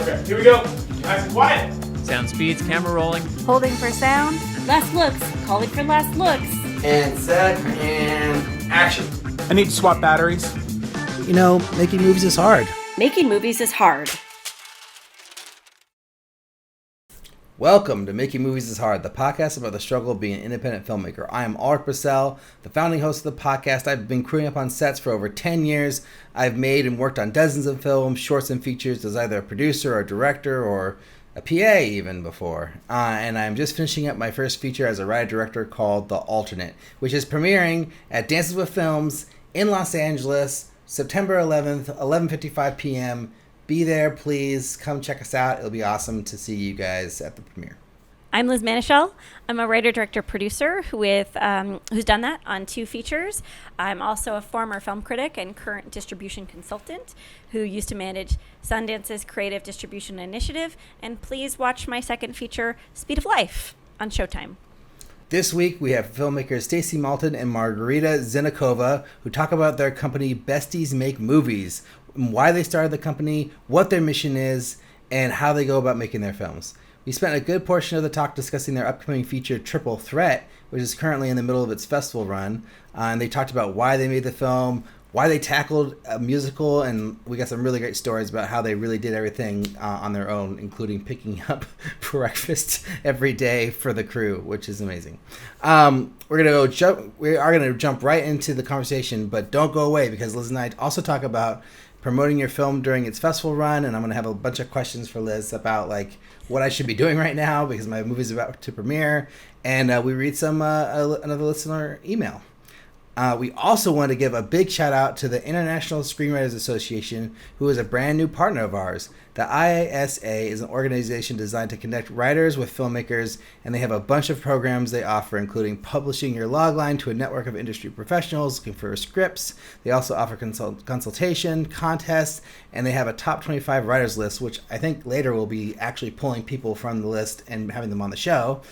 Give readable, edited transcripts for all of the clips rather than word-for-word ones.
Okay, here we go. Nice and quiet. Sound speeds, camera rolling. Holding for sound. Last looks. Calling for last looks. And set and action. I need to swap batteries. You know, making movies is hard. Making movies is hard. Welcome to Making Movies is Hard, the podcast about the struggle of being an independent filmmaker. I am Alrik Purcell, the founding host of the podcast. I've been crewing up on sets for over 10 years. I've made and worked on dozens of films, shorts, and features as either a producer or a director or a PA even before. And I'm just finishing up my first feature as a writer-director called The Alternate, which is premiering at Dances with Films in Los Angeles, September 11th, 11:55 p.m. Be there, please. Come check us out. It'll be awesome to see you guys at the premiere. I'm Liz Manischel. I'm a writer, director, producer who's done that on 2 features. I'm also a former film critic and current distribution consultant who used to manage Sundance's creative distribution initiative. And please watch my second feature, Speed of Life, on Showtime. This week, we have filmmakers Stacey, Maltin, and Margarita Zhitnikova, who talk about their company, Besties Make Movies, why they started the company, what their mission is, and how they go about making their films. We spent a good portion of the talk discussing their upcoming feature, Triple Threat, which is currently in the middle of its festival run. And they talked about why they made the film, why they tackled a musical, and we got some really great stories about how they really did everything on their own, including picking up breakfast every day for the crew, which is amazing. We are gonna jump right into the conversation, but don't go away because Liz and I also talk about promoting your film during its festival run, and I'm gonna have a bunch of questions for Liz about like what I should be doing right now because my movie's about to premiere, and we read some another listener email. We also want to give a big shout out to the International Screenwriters Association, who is a brand new partner of ours. The ISA is an organization designed to connect writers with filmmakers, and they have a bunch of programs they offer, including publishing your logline to a network of industry professionals looking for scripts. They also offer consultation, contests, and they have a top 25 writers list, which I think later we'll be actually pulling people from the list and having them on the show.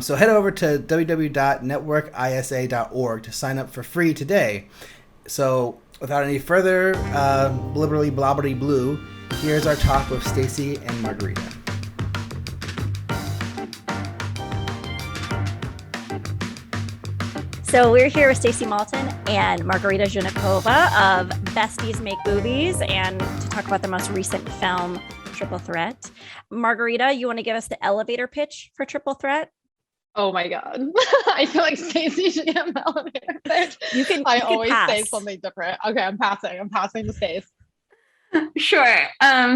So head over to www.networkisa.org to sign up for free today. So without any further blibberly blobbery blue, here's our talk with Stacey and Margarita. So we're here with Stacey Maltin and Margarita Zhitnikova of Besties Make Movies, and to talk about their most recent film, Triple Threat. Margarita, you want to give us the elevator pitch for Triple Threat? Oh my God. I feel like Stacey should get an elevator pitch. I always say something different. Okay, I'm passing the Stace. Sure.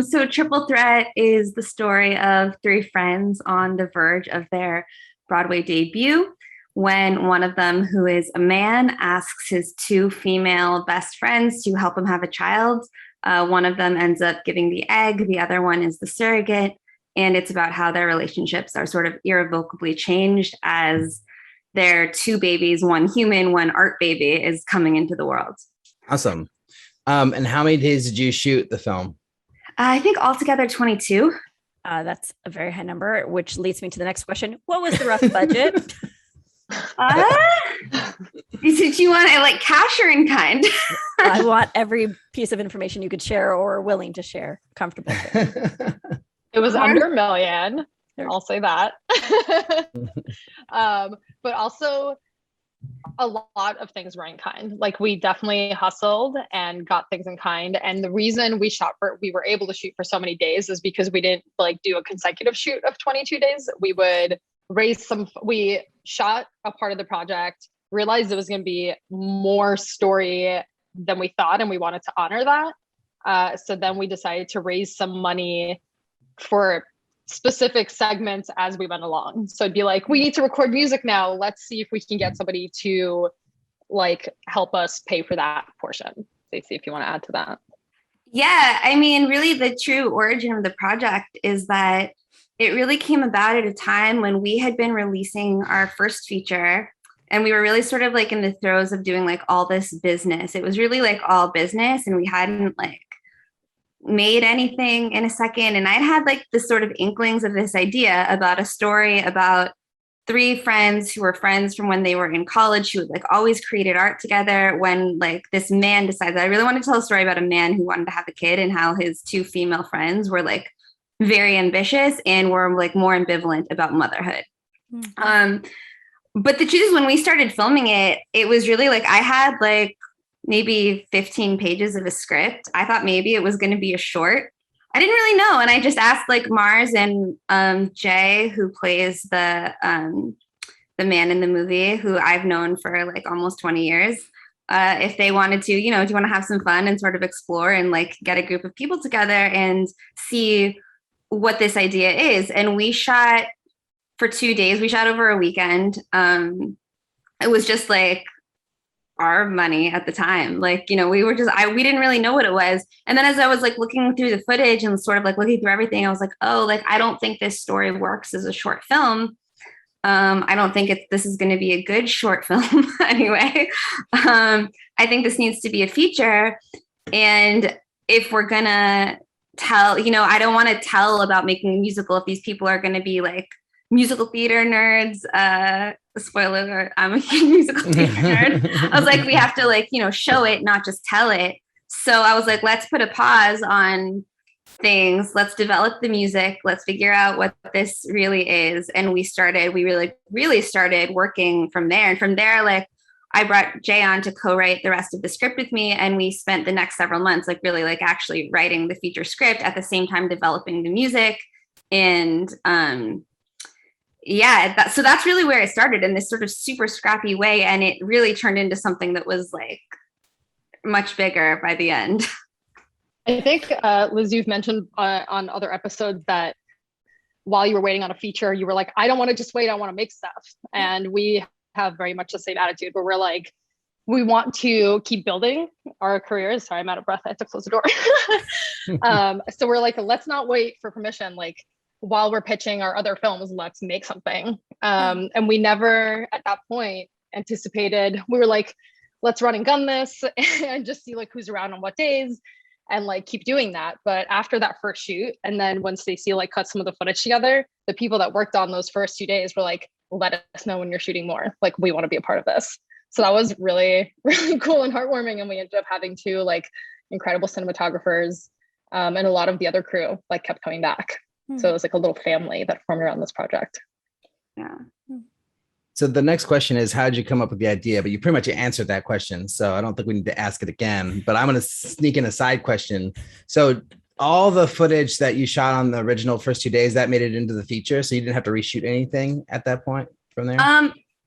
So Triple Threat is the story of 3 friends on the verge of their Broadway debut when one of them, who is a man, asks his 2 female best friends to help him have a child. One of them ends up giving the egg. The other one is the surrogate. And it's about how their relationships are sort of irrevocably changed as their 2 babies, one human, one art baby, is coming into the world. Awesome. And how many days did you shoot the film? I think altogether 22. That's a very high number, which leads me to the next question. What was the rough budget? Did you want it like cash or in kind? I want every piece of information you could share or willing to share, comfortable sharing. It was under $1 million. I'll say that. But also a lot of things were in kind. Like we definitely hustled and got things in kind. And the reason we were able to shoot for so many days is because we didn't like do a consecutive shoot of 22 days. We shot a part of the project, realized it was going to be more story than we thought, and we wanted to honor that. So then we decided to raise some money for specific segments as we went along. So it'd be like, we need to record music now. Let's see if we can get somebody to like help us pay for that portion. Stacey, if you want to add to that. Yeah, I mean, really the true origin of the project is that it really came about at a time when we had been releasing our first feature, and we were really sort of like in the throes of doing like all this business. It was really like all business, and we hadn't like made anything in a second. And I'd had like this sort of inklings of this idea about a story about 3 friends who were friends from when they were in college, who like always created art together. When like this man decides, I really want to tell a story about a man who wanted to have a kid and how his 2 female friends were like very ambitious and were like more ambivalent about motherhood. But the truth is, when we started filming it, it was really like I had like maybe 15 pages of a script. I thought maybe it was going to be a short. I didn't really know. And I just asked like Mars and Jay, who plays the man in the movie, who I've known for like almost 20 years, if they wanted to, do you want to have some fun and sort of explore and like get a group of people together and see what this idea is. And we shot for 2 days. We shot over a weekend. It was just like our money at the time. Like, we didn't really know what it was. And then as I was like looking through the footage and sort of like looking through everything, I was like, oh, like, I don't think this story works as a short film. I don't think this is going to be a good short film anyway. I think this needs to be a feature. And if we're going to tell, I don't want to tell about making a musical if these people are going to be like musical theater nerds. Spoiler alert, I'm a huge musical theater nerd. I was like, we have to like, show it, not just tell it. So I was like, let's put a pause on things. Let's develop the music. Let's figure out what this really is. And we really started working from there. And from there, like I brought Jay on to co-write the rest of the script with me. And we spent the next several months, like really like actually writing the feature script at the same time, developing the music. And, so that's really where it started in this sort of super scrappy way. And it really turned into something that was like much bigger by the end. I think, Liz, you've mentioned on other episodes that while you were waiting on a feature, you were like, I don't want to just wait, I want to make stuff. And we have very much the same attitude where we're like, we want to keep building our careers. Sorry, I'm out of breath. I have to close the door. So we're like, let's not wait for permission. Like, while we're pitching our other films, let's make something. And we never at that point anticipated, we were like, let's run and gun this and just see like who's around on what days and like keep doing that. But after that first shoot, and then when Stacey like cut some of the footage together, the people that worked on those first 2 days were like, let us know when you're shooting more. Like, we want to be a part of this. So that was really, really cool and heartwarming. And we ended up having 2 like incredible cinematographers, and a lot of the other crew like kept coming back. So it was like a little family that formed around this project. Yeah. So the next question is, how did you come up with the idea? But you pretty much answered that question, so I don't think we need to ask it again. But I'm going to sneak in a side question. So all the footage that you shot on the original first 2 days, that made it into the feature, so you didn't have to reshoot anything at that point from there?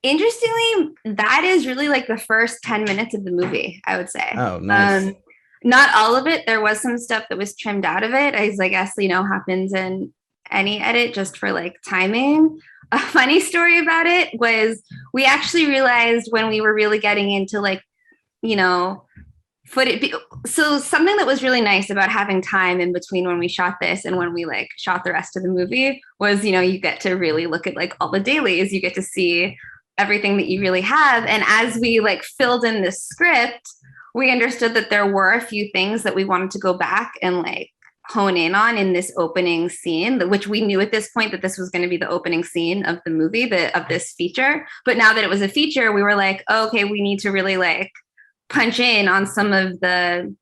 Interestingly, that is really like the first 10 minutes of the movie, I would say. Oh, nice. Not all of it. There was some stuff that was trimmed out of it, as I guess, happens in any edit just for like timing. A funny story about it was we actually realized when we were really getting into like, footage. So something that was really nice about having time in between when we shot this and when we like shot the rest of the movie was, you get to really look at like all the dailies. You get to see everything that you really have. And as we like filled in this script, we understood that there were a few things that we wanted to go back and like hone in on in this opening scene, which we knew at this point that this was going to be the opening scene of the movie, of this feature. But now that it was a feature, we were like, oh, okay, we need to really like punch in on some of the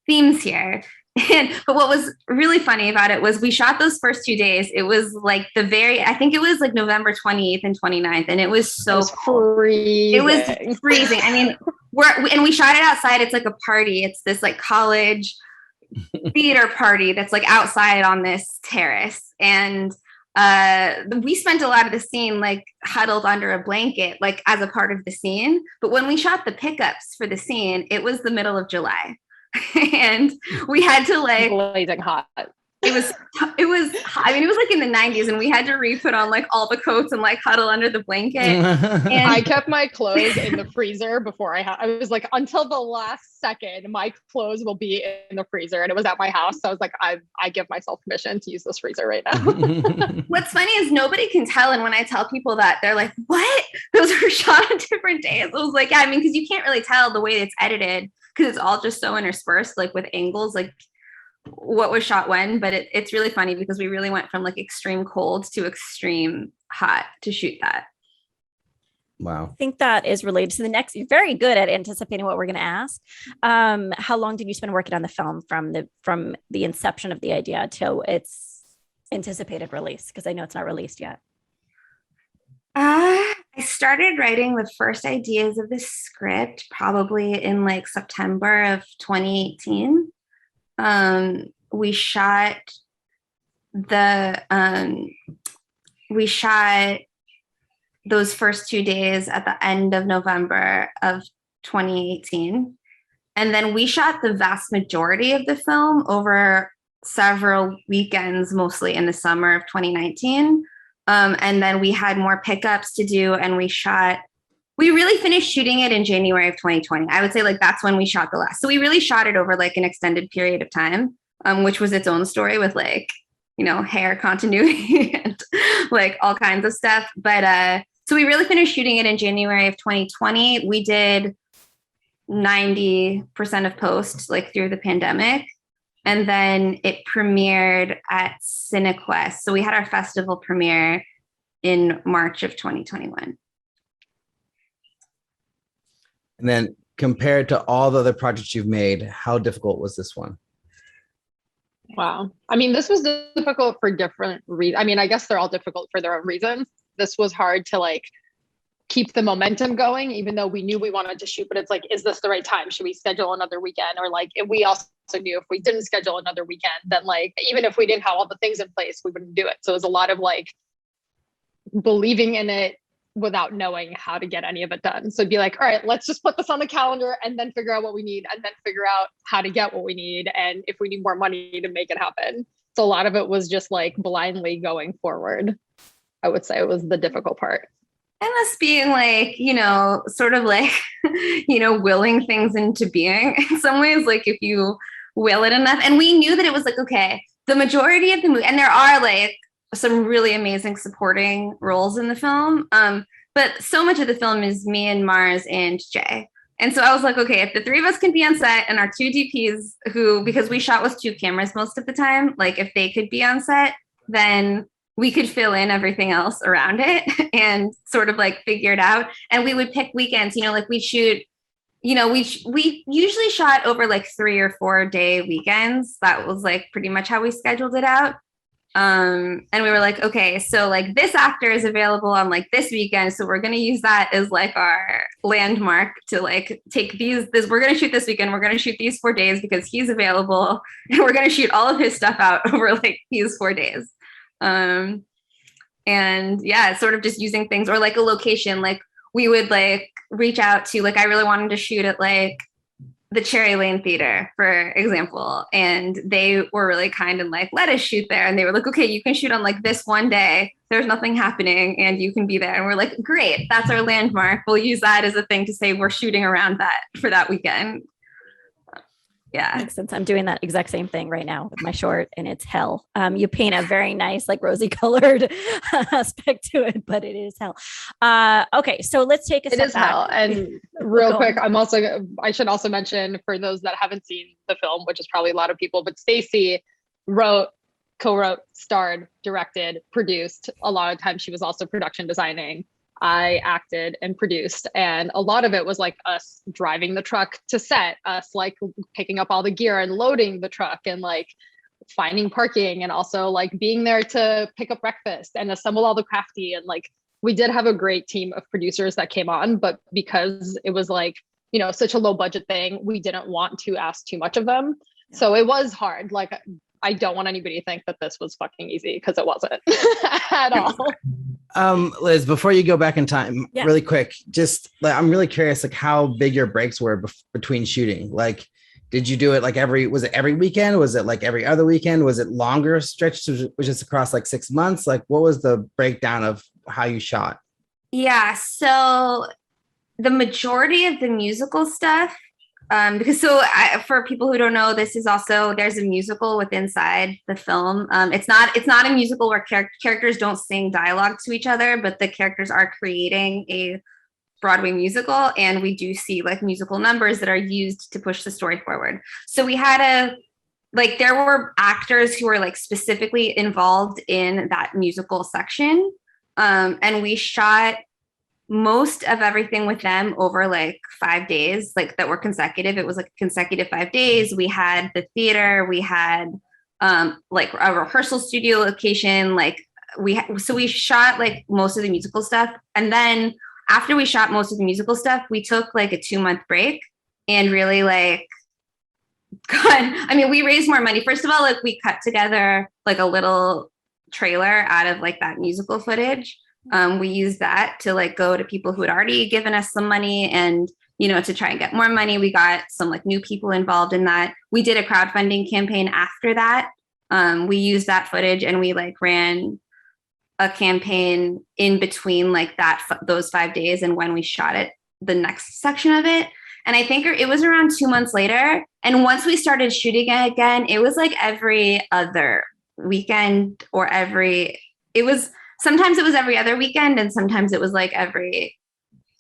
themes here. But what was really funny about it was we shot those first 2 days. It was like I think it was like November 28th and 29th. And it was so freezing. It was freezing. I mean, we shot it outside. It's like a party. It's this like college theater party that's like outside on this terrace. And we spent a lot of the scene like huddled under a blanket, like as a part of the scene. But when we shot the pickups for the scene, it was the middle of July. And we had to like blazing hot. It was hot. I mean, it was like in the 90s, and we had to re-put on like all the coats and like huddle under the blanket. And I kept my clothes in the freezer before I was like, until the last second, my clothes will be in the freezer. And it was at my house. So I was like, I give myself permission to use this freezer right now. What's funny is nobody can tell. And when I tell people that, they're like, what? Those were shot on different days. I was like, yeah, I mean, because you can't really tell the way it's edited because it's all just so interspersed, like with angles, like what was shot when. But it's really funny because we really went from like extreme cold to extreme hot to shoot that. Wow. I think that is related to the next. You're very good at anticipating what we're going to ask. How long did you spend working on the film from the inception of the idea till its anticipated release? Because I know it's not released yet. I started writing the first ideas of the script probably in like September of 2018. We shot those first 2 days at the end of November of 2018. And then we shot the vast majority of the film over several weekends, mostly in the summer of 2019. And then we had more pickups to do, and we really finished shooting it in January of 2020. I would say like that's when we shot the last. So we really shot it over like an extended period of time, which was its own story with like, hair continuity and like all kinds of stuff. But so we really finished shooting it in January of 2020. We did 90% of post like through the pandemic. And then it premiered at CineQuest. So we had our festival premiere in March of 2021. And then compared to all the other projects you've made, how difficult was this one? Wow. I mean, this was difficult for different reasons. I mean, I guess they're all difficult for their own reasons. This was hard to like keep the momentum going, even though we knew we wanted to shoot, but it's like, is this the right time? Should we schedule another weekend? Or like, if we also knew if we didn't schedule another weekend, then like, even if we didn't have all the things in place, we wouldn't do it. So it was a lot of like believing in it without knowing how to get any of it done. So it'd be like, all right, let's just put this on the calendar and then figure out what we need and then figure out how to get what we need. And if we need more money to make it happen. So a lot of it was just like blindly going forward. I would say it was the difficult part. And us being like, sort of like, willing things into being in some ways, like if you will it enough. And we knew that it was like, okay, the majority of the movie, and there are like some really amazing supporting roles in the film. But so much of the film is me and Mars and Jay. And so I was like, okay, if the three of us can be on set and our two DPs because we shot with 2 cameras most of the time, like if they could be on set, then we could fill in everything else around it and sort of like figure it out. And we would pick weekends, like we shoot, we usually shot over like 3 or 4 day weekends. That was like pretty much how we scheduled it out. And we were like, okay, so like this actor is available on like this weekend. So we're going to use that as like our landmark to like take we're going to shoot this weekend. We're going to shoot these 4 days because he's available and we're going to shoot all of his stuff out over like these 4 days. And yeah, sort of just using things or like a location, like we would like reach out to, like, I really wanted to shoot at like the Cherry Lane Theater, for example. And they were really kind and like, let us shoot there. And they were like, okay, you can shoot on like this one day. There's nothing happening and you can be there. And we're like, great, that's our landmark. We'll use that as a thing to say we're shooting around that for that weekend. Yeah. Makes sense. I'm doing that exact same thing right now with my short and it's hell. You paint a very nice, like rosy colored aspect to it, but it is hell. Okay. So let's take a step back. It is hell. And real quick, I should also mention for those that haven't seen the film, which is probably a lot of people, but Stacey wrote, co-wrote, starred, directed, produced. A lot of times she was also production designing. I acted and produced, and a lot of it was like us driving the truck to set, us like picking up all the gear and loading the truck and like finding parking and also like being there to pick up breakfast and assemble all the crafty. And like, we did have a great team of producers that came on, but because it was like, such a low budget thing, we didn't want to ask too much of them. So it was hard. Like, I don't want anybody to think that this was fucking easy because it wasn't at all. Liz, before you go back in time, really quick, just like, I'm really curious, like how big your breaks were between shooting. Like, did you do it like was it every weekend? Was it like every other weekend? Was it longer stretches, which is across like 6 months? Like, what was the breakdown of how you shot? Yeah. So the majority of the musical stuff, because for people who don't know, this is also, there's a musical inside the film. It's not a musical where characters don't sing dialogue to each other, but the characters are creating a Broadway musical, and we do see like musical numbers that are used to push the story forward. So we had there were actors who were like specifically involved in that musical section, and we shot most of everything with them over like 5 days, like that were consecutive. It was like consecutive 5 days. We had the theater, we had like a rehearsal studio location. Like so we shot like most of the musical stuff. And then after we shot most of the musical stuff, we took like a 2-month break and really like, we raised more money. First of all, like we cut together like a little trailer out of like that musical footage. We used that to like go to people who had already given us some money and, you know, to try and get more money. We got some like new people involved in that. We did a crowdfunding campaign after that. We used that footage and we like ran a campaign in between like those 5 days and when we shot it, the next section of it. And I think it was around 2 months later. And once we started shooting it again, it was like every other weekend or sometimes it was every other weekend and sometimes it was like every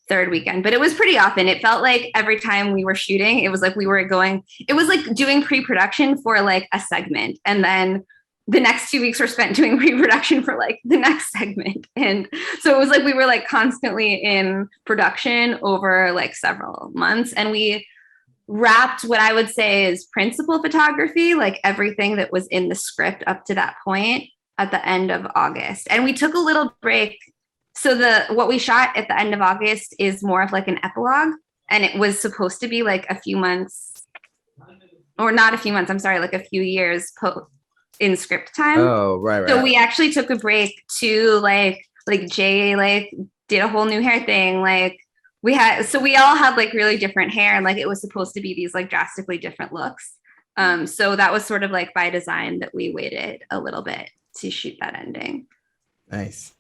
third weekend, but it was pretty often. It felt like every time we were shooting, it was like it was like doing pre-production for like a segment. And then the next 2 weeks were spent doing pre-production for like the next segment. And so it was like we were like constantly in production over like several months. And we wrapped what I would say is principal photography, like everything that was in the script up to that point at the end of August. And we took a little break. So what we shot at the end of August is more of like an epilogue. And it was supposed to be like a few months, or not a few months, I'm sorry, like a few years in script time. Oh, right. So we actually took a break to like Jay like did a whole new hair thing. Like we all had like really different hair and like it was supposed to be these like drastically different looks. So that was sort of like by design that we waited a little bit to shoot that ending. Nice.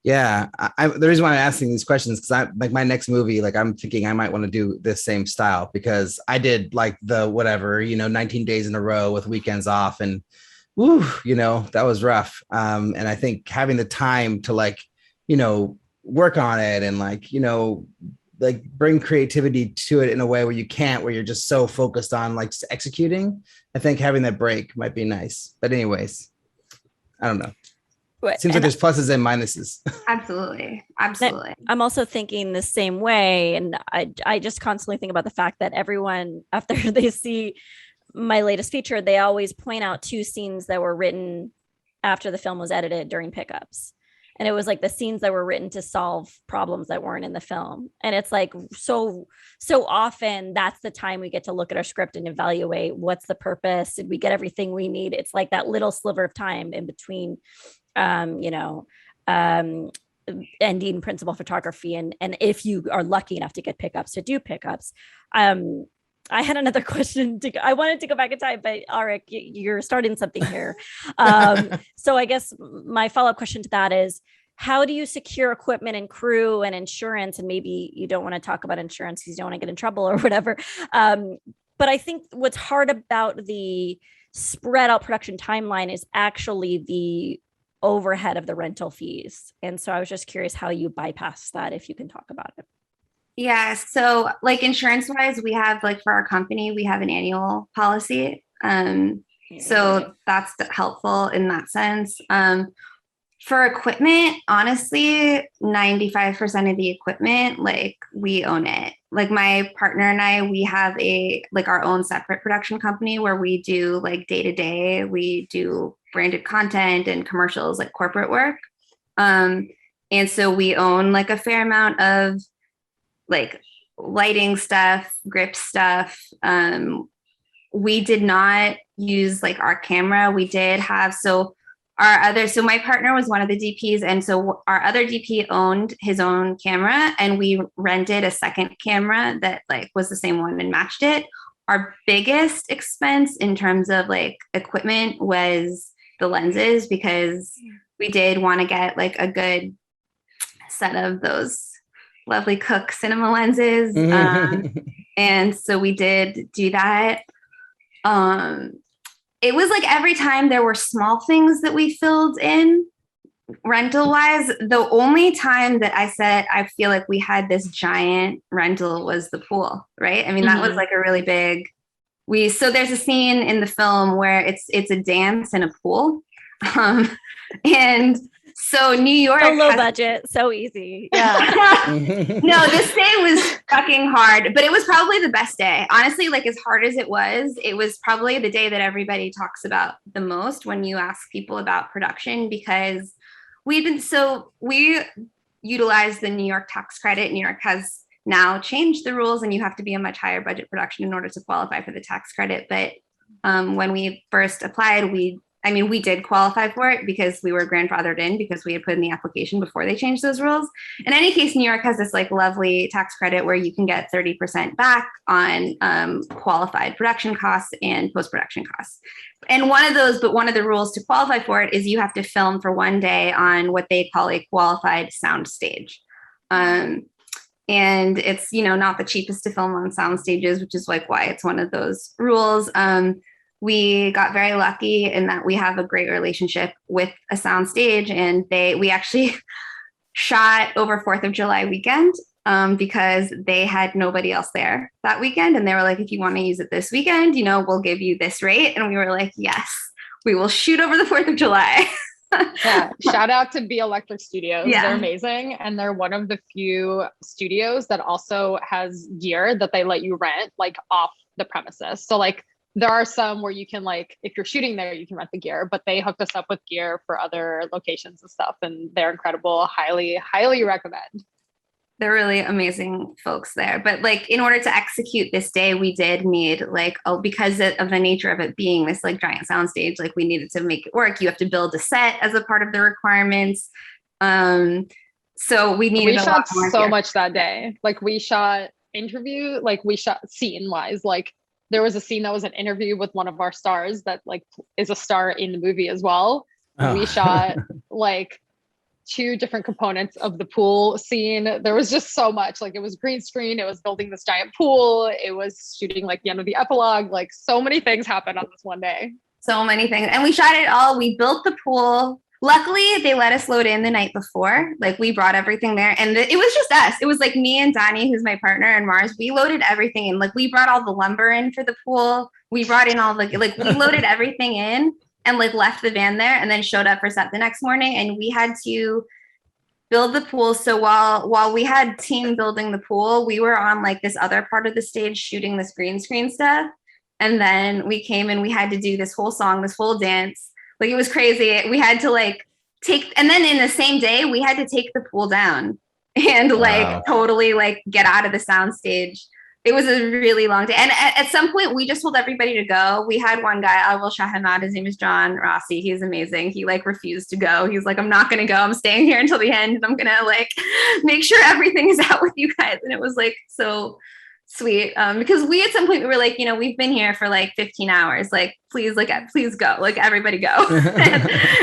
Yeah. The reason why I'm asking these questions is because my next movie, like I'm thinking I might want to do this same style because I did like the whatever, 19 days in a row with weekends off and woo, that was rough. And I think having the time to like, work on it and like, like bring creativity to it in a way where you're just so focused on like executing. I think having that break might be nice. But anyways, I don't know. Seems like there's pluses and minuses. Absolutely. I'm also thinking the same way. And I just constantly think about the fact that everyone, after they see my latest feature, they always point out 2 scenes that were written after the film was edited during pickups. And it was like the scenes that were written to solve problems that weren't in the film. And it's like, so often that's the time we get to look at our script and evaluate what's the purpose. Did we get everything we need? It's like that little sliver of time in between, ending principal photography. And if you are lucky enough to get pickups, to do pickups. I had another question. I wanted to go back in time, but Alrik, you're starting something here. So I guess my follow-up question to that is, how do you secure equipment and crew and insurance? And maybe you don't want to talk about insurance because you don't want to get in trouble or whatever. But I think what's hard about the spread out production timeline is actually the overhead of the rental fees. And so I was just curious how you bypass that, if you can talk about it. Yeah. So like insurance wise, we have like for our company, we have an annual policy. So that's helpful in that sense. For equipment, honestly, 95% of the equipment, like we own it. Like my partner and I, we have our own separate production company where we do like day to day, we do branded content and commercials, like corporate work. And so we own like a fair amount of like lighting stuff, grip stuff. We did not use like our camera. We did have, so my partner was one of the DPs. And so our other DP owned his own camera and we rented a second camera that like was the same one and matched it. Our biggest expense in terms of like equipment was the lenses, because we did want to get like a good set of those lovely Cook cinema lenses. And so we did do that. It was like every time there were small things that we filled in rental wise. The only time that I said I feel like we had this giant rental was the pool, right? I mean, that was like a really big, so there's a scene in the film where it's a dance in a pool. And So New York, So low budget, so easy. Yeah. No, this day was fucking hard, but it was probably the best day. Honestly, like as hard as it was probably the day that everybody talks about the most when you ask people about production, because we utilize the New York tax credit. New York has now changed the rules and you have to be a much higher budget production in order to qualify for the tax credit. But when we first applied, we did qualify for it because we were grandfathered in because we had put in the application before they changed those rules. In any case, New York has this like lovely tax credit where you can get 30% back on qualified production costs and post-production costs. And one of the rules to qualify for it is you have to film for one day on what they call a qualified sound stage. And it's, not the cheapest to film on sound stages, which is like why it's one of those rules. We got very lucky in that we have a great relationship with a sound stage, and we actually shot over 4th of July weekend because they had nobody else there that weekend. And they were like, if you want to use it this weekend, we'll give you this rate. And we were like, yes, we will shoot over the 4th of July. Yeah. Shout out to Be Electric Studios. Yeah. They're amazing. And they're one of the few studios that also has gear that they let you rent like off the premises. So like, there are some where you can like, if you're shooting there, you can rent the gear, but they hooked us up with gear for other locations and stuff. And they're incredible. Highly, highly recommend. They're really amazing folks there. But like, in order to execute this day, we did need because of the nature of it being this like giant soundstage, like we needed to make it work. You have to build a set as a part of the requirements. So we shot so much that day. Like we shot scene wise, like there was a scene that was an interview with one of our stars that like is a star in the movie as well. Oh. We shot like 2 different components of the pool scene. There was just so much, like it was green screen. It was building this giant pool. It was shooting like the end of the epilogue. Like so many things happened on this one day. So many things. And we shot it all. We built the pool. Luckily, they let us load in the night before. Like we brought everything there, and it was just us. It was like me and Donnie, who's my partner, and Mars. We loaded everything in. Like we brought all the lumber in for the pool. We brought in all we loaded everything in and like left the van there, and then showed up for set the next morning. And we had to build the pool. So while we had team building the pool, we were on like this other part of the stage shooting this green screen stuff. And then we came and we had to do this whole song, this whole dance. Like it was crazy. We had to like and then in the same day, we had to take the pool down and like totally like get out of the sound stage. It was a really long day. And at some point we just told everybody to go. We had one guy, I will shout him out. His name is John Rossi. He's amazing. He like refused to go. He's like, I'm not going to go. I'm staying here until the end. And I'm going to like make sure everything is out with you guys. And it was like, so sweet. Because we, at some point we were like, we've been here for like 15 hours. Like, please go, like everybody go.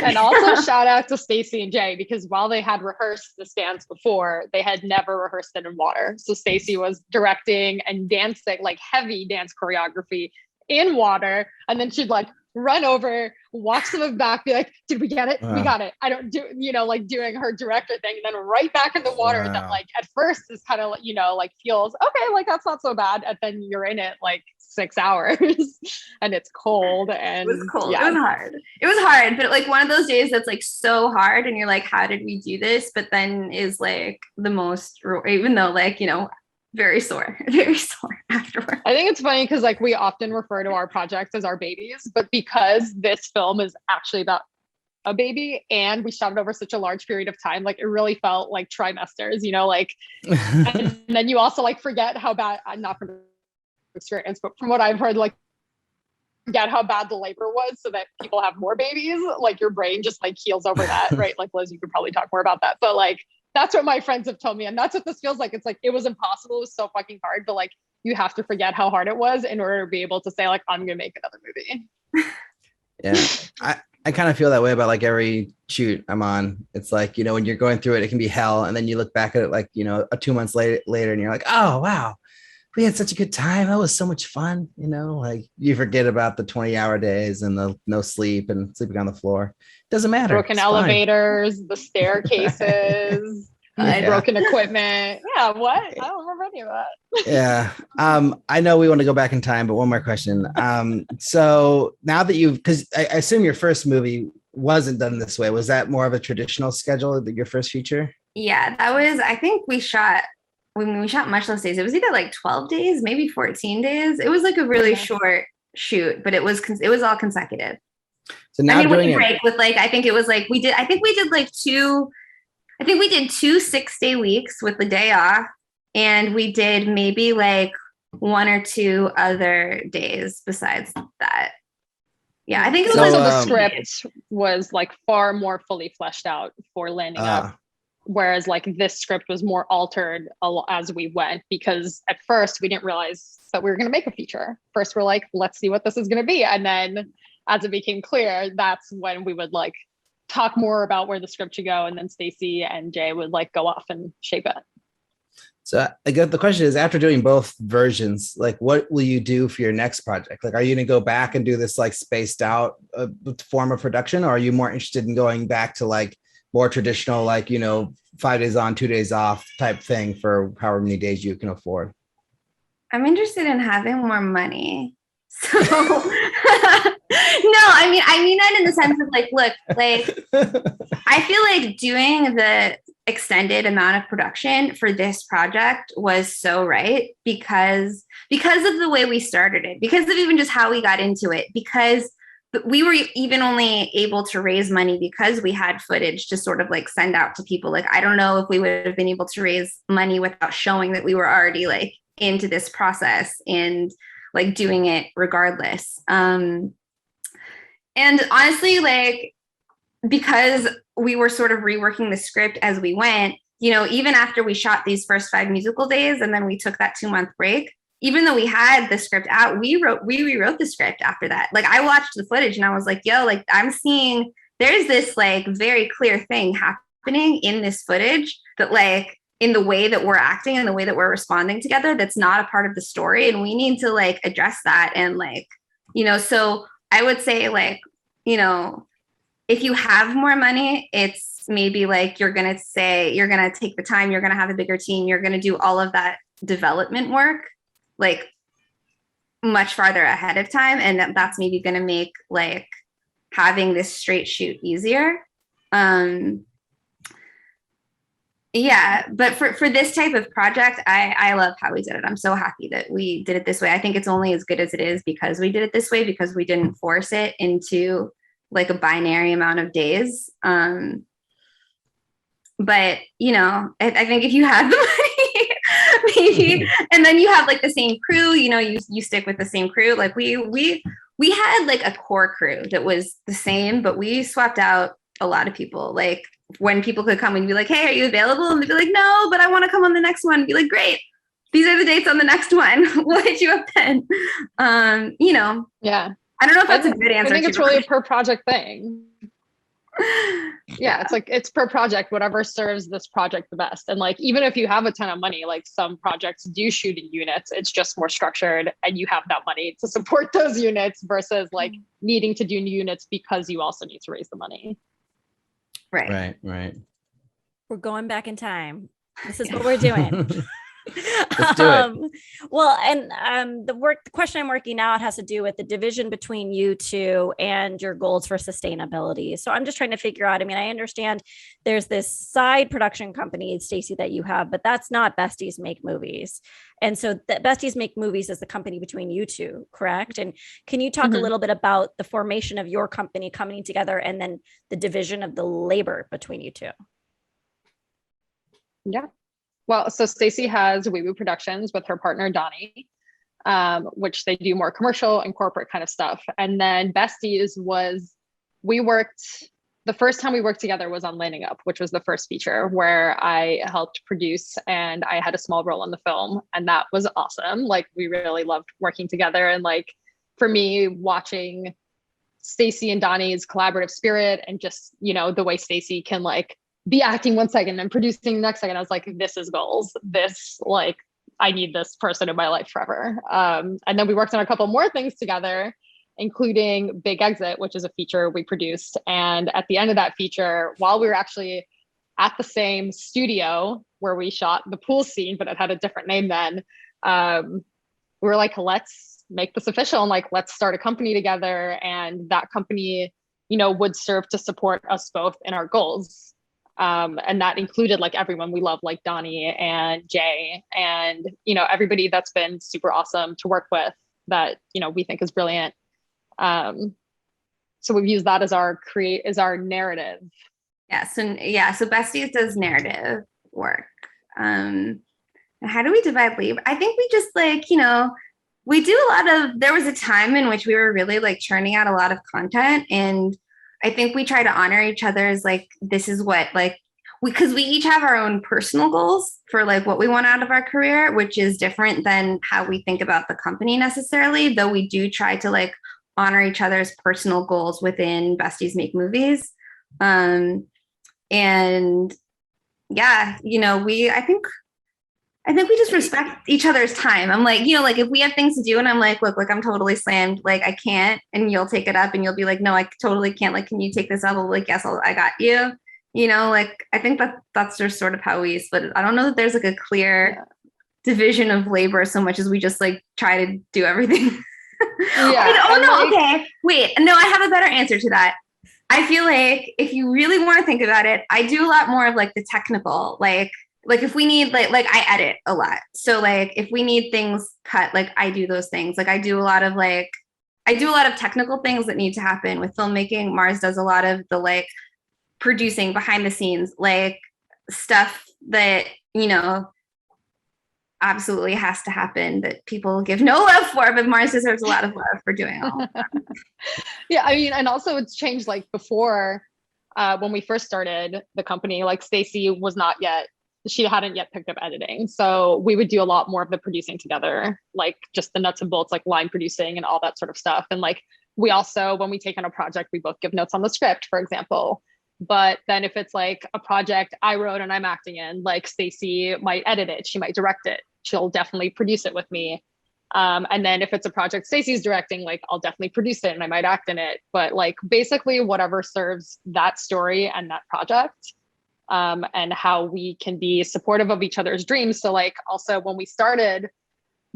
And also shout out to Stacey and Jay, because while they had rehearsed this dance before, they had never rehearsed it in water. So Stacey was directing and dancing like heavy dance choreography in water. And then she'd like run over, watch them back, be like, did we get it? We got it. I don't do, like doing her director thing, and then right back in the water. That like at first is kind of, like feels okay, like that's not so bad. And then you're in it like 6 hours and it's cold. And it was cold. Yeah. It was hard, but like one of those days that's like so hard and you're like, how did we do this? But then is like the most, even though like, very sore afterward. I think it's funny because like we often refer to our projects as our babies, but because this film is actually about a baby and we shot it over such a large period of time, like it really felt like trimesters, like, and then you also like forget how bad, I'm not from experience, but from what I've heard, like forget how bad the labor was so that people have more babies. Like your brain just like heals over that, right? Like Liz, you could probably talk more about that, but like, that's what my friends have told me. And that's what this feels like. It's like, it was impossible. It was so fucking hard, but like, you have to forget how hard it was in order to be able to say like, I'm going to make another movie. Yeah. I kind of feel that way about like every shoot I'm on. It's like, when you're going through it, it can be hell. And then you look back at it like, 2 months later and you're like, oh, wow, we had such a good time. That was so much fun. Like you forget about the 20-hour days and the no sleep and sleeping on the floor. Doesn't matter. Broken elevators, the staircases, broken equipment. Yeah, what? I don't remember any of that. Yeah. I know we want to go back in time, but one more question. So now that because I assume your first movie wasn't done this way? Was that more of a traditional schedule, your first feature? Yeah, that was, I think when we shot much less days, it was either like 12 days, maybe 14 days. It was like a really short shoot, but it was all consecutive. So now we doing break with like, I think we did 2 6-day weeks with the day off, and we did maybe like 1 or 2 other days besides that. Yeah, I think it was also like the script was like far more fully fleshed out for Landing Up, whereas like this script was more altered as we went, because at first we didn't realize that we were going to make a feature. First we're like, let's see what this is going to be, and then as it became clear, that's when we would like talk more about where the script should go, and then Stacey and Jay would like go off and shape it. So I guess the question is, after doing both versions, like what will you do for your next project? Like, are you going to go back and do this like spaced out form of production, or are you more interested in going back to like more traditional, like, 5 days on, 2 days off type thing for however many days you can afford? I'm interested in having more money. So no, I mean that in the sense of like, look, like I feel like doing the extended amount of production for this project was so right because of the way we started it, because of even just how we got into it, because we were even only able to raise money because we had footage to sort of like send out to people. Like, I don't know if we would have been able to raise money without showing that we were already like into this process and like doing it regardless. And honestly, like, because we were sort of reworking the script as we went, even after we shot these first 5 musical days and then we took that 2-month break, even though we had the script out, we rewrote the script after that. Like, I watched the footage and I was like, yo, like, I'm seeing there's this like very clear thing happening in this footage that like in the way that we're acting and the way that we're responding together, that's not a part of the story. And we need to like address that. And like, so I would say like, if you have more money, it's maybe like you're going to take the time, you're going to have a bigger team, you're going to do all of that development work like much farther ahead of time. And that's maybe going to make like having this straight shoot easier. Yeah, but for this type of project, I love how we did it. I'm so happy that we did it this way. I think it's only as good as it is because we did it this way, because we didn't force it into like a binary amount of days. But I think if you have the money, maybe, and then you have like the same crew, you stick with the same crew. Like we had like a core crew that was the same, but we swapped out a lot of people. Like, when people could come and be like, hey, are you available? And they'd be like, no, but I want to come on the next one. Be like, great. These are the dates on the next one. We'll hit you up then. Yeah. I don't know if that's a good answer. I think it's really a per project thing. Yeah, it's per project, whatever serves this project the best. And like, even if you have a ton of money, like some projects do shoot in units, it's just more structured and you have that money to support those units versus like needing to do new units because you also need to raise the money. Right. We're going back in time. This is what we're doing. Let's do it. Well, and the question I'm working out has to do with the division between you two and your goals for sustainability. So I'm just trying to figure out, I understand there's this side production company, Stacey, that you have, but that's not Besties Make Movies. And so Besties Make Movies is the company between you two, correct? And can you talk a little bit about the formation of your company coming together and then the division of the labor between you two? Yeah. Well, so Stacey has Wee Woo Productions with her partner, Donnie, which they do more commercial and corporate kind of stuff. And then Besties the first time we worked together was on Landing Up, which was the first feature where I helped produce and I had a small role in the film. And that was awesome. Like, we really loved working together. And like, for me, watching Stacey and Donnie's collaborative spirit and just, the way Stacey can like be acting one second and producing the next second, I was like, this is goals. I need this person in my life forever. And then we worked on a couple more things together, including Big Exit, which is a feature we produced. And at the end of that feature, while we were actually at the same studio where we shot the pool scene, but it had a different name then, we were like, let's make this official and like, let's start a company together. And that company would serve to support us both in our goals. And that included like everyone we love, like Donnie and Jay and, everybody that's been super awesome to work with that, we think is brilliant. So we've used that as our narrative. So Besties does narrative work. How do we divide labor? I think we just we do there was a time in which we were really like churning out a lot of content, and I think we try to honor each other's this is what because we each have our own personal goals for what we want out of our career, which is different than how we think about the company necessarily, though we do try to honor each other's personal goals within Besties Make Movies. And yeah, I think we just respect each other's time. I'm if we have things to do and I'm look, I'm totally slammed, I can't, and you'll take it up and you'll be no, I totally can't, can you take this up? I'll yes, I got you. I think that's just sort of how we split it. I don't know that there's a clear division of labor so much as we just try to do everything. Yeah. Okay. Wait, no, I have a better answer to that. I feel if you really want to think about it, I do a lot more of the technical, if we need I edit a lot. So if we need things cut, I do those things. I do a lot of technical things that need to happen with filmmaking. Mars does a lot of the producing behind the scenes, stuff that, absolutely has to happen that people give no love for, but Mars deserves a lot of love for doing all of that. Yeah, I mean, and also it's changed before when we first started the company, Stacey was not yet, she hadn't yet picked up editing. So we would do a lot more of the producing together, just the nuts and bolts, line producing and all that sort of stuff. And we also, when we take on a project, we both give notes on the script, for example. But then if it's a project I wrote and I'm acting in, Stacey might edit it, she might direct it. She'll definitely produce it with me. And then if it's a project Stacey's directing, I'll definitely produce it and I might act in it. But basically whatever serves that story and that project, and how we can be supportive of each other's dreams. So also when we started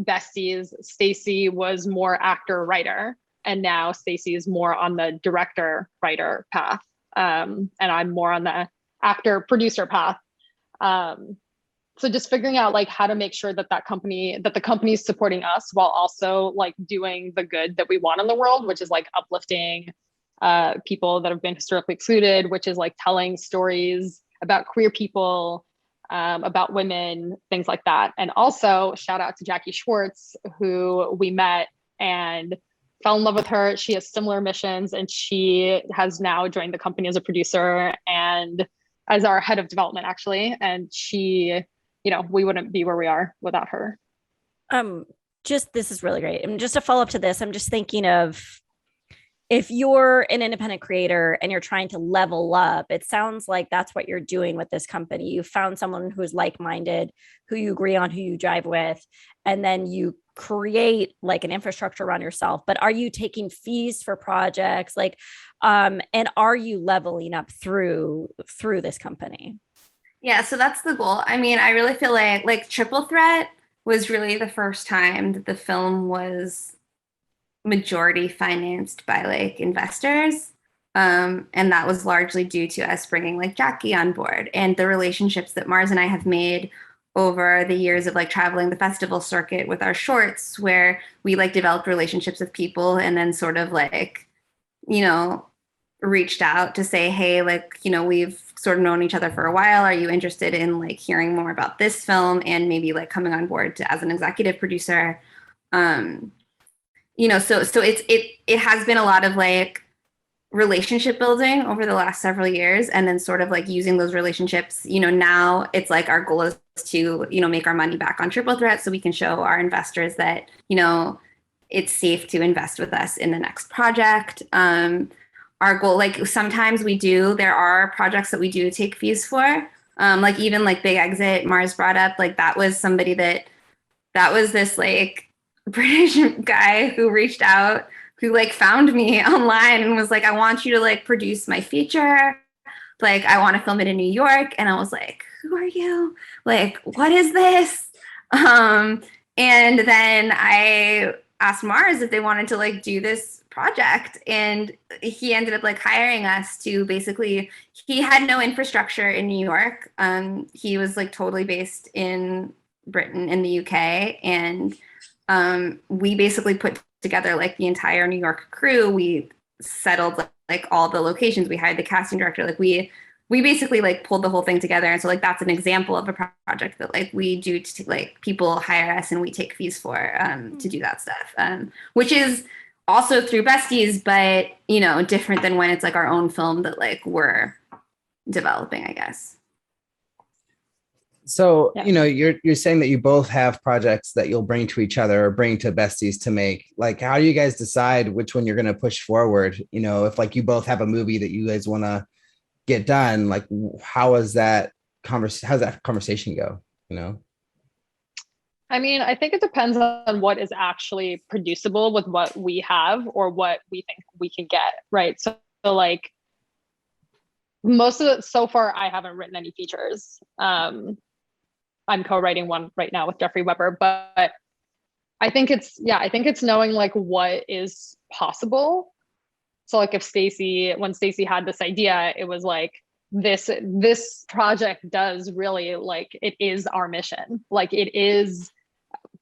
Besties, Stacey was more actor writer, and now Stacey is more on the director writer path. And I'm more on the actor producer path. So just figuring out how to make sure that the company is supporting us while also doing the good that we want in the world, which is uplifting people that have been historically excluded, which is telling stories about queer people, about women, things like that. And also shout out to Jackie Schwartz, who we met and fell in love with her. She has similar missions, and she has now joined the company as a producer and as our head of development, actually. And she, we wouldn't be where we are without her. This is really great. And just to follow up to this, I'm just thinking of, if you're an independent creator and you're trying to level up, it sounds like that's what you're doing with this company. You found someone who's like-minded, who you agree on, who you drive with, and then you create an infrastructure around yourself. But are you taking fees for projects? And are you leveling up through this company? Yeah, so that's the goal. I mean, I really feel like Triple Threat was really the first time that the film was majority financed by investors. And that was largely due to us bringing Jackie on board, and the relationships that Mars and I have made over the years of traveling the festival circuit with our shorts, where we developed relationships with people and then sort of reached out to say, hey, we've sort of known each other for a while. Are you interested in hearing more about this film and maybe coming on board as an executive producer? So it has been a lot of relationship building over the last several years, and then sort of using those relationships. Now it's our goal is to make our money back on Triple Threat, so we can show our investors that it's safe to invest with us in the next project. Our goal, sometimes there are projects that we do take fees for, even Big Exit. Mars brought up that was somebody that was this British guy who reached out, who found me online and was I want you to produce my feature. I want to film it in New York. And I was who are you? What is this? And then I asked Mars if they wanted to do this project. And he ended up like hiring us to basically, he had no infrastructure in New York. He was like totally based in Britain, in the UK. And we basically put together like the entire New York crew. We settled like all the locations. We hired the casting director. Like we basically like pulled the whole thing together. And so like that's an example of a project that like we do to like people hire us and we take fees for to do that stuff, which is also through Besties, but you know, different than when it's like our own film that like we're developing, I guess. So, Yeah. you know, you're saying that you both have projects that you'll bring to each other or bring to Besties to make. Like, how do you guys decide which one you're going to push forward? You know, if like you both have a movie that you guys want to get done, like how's that conversation go? You know? I mean, I think it depends on what is actually producible with what we have or what we think we can get, right? So like most of it so far, I haven't written any features. I'm co-writing one right now with Jeffrey Weber, but I think it's knowing like what is possible. So like when Stacey had this idea, it was like, this project does really like, it is our mission. Like it is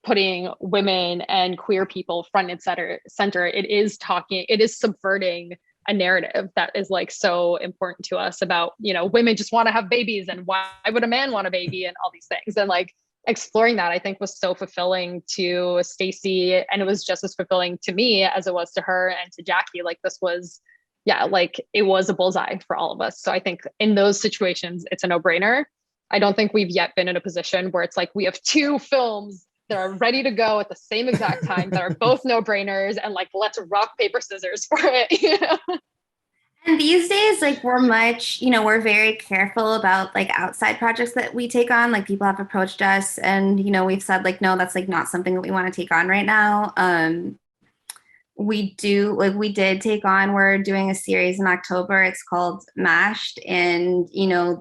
putting women and queer people front and center. It is subverting a narrative that is like so important to us about, you know, women just want to have babies and why would a man want a baby and all these things. And like exploring that I think was so fulfilling to Stacey, and it was just as fulfilling to me as it was to her and to Jackie. Like this was, like it was a bullseye for all of us. So I think in those situations, it's a no-brainer. I don't think we've yet been in a position where it's like we have two films that are ready to go at the same exact time that are both no-brainers and like let's rock paper scissors for it, you know? And these days, like we're very careful about like outside projects that we take on. Like people have approached us and, you know, we've said like, no, that's like not something that we want to take on right now. We did take on, we're doing a series in October. It's called Mashed. And, you know,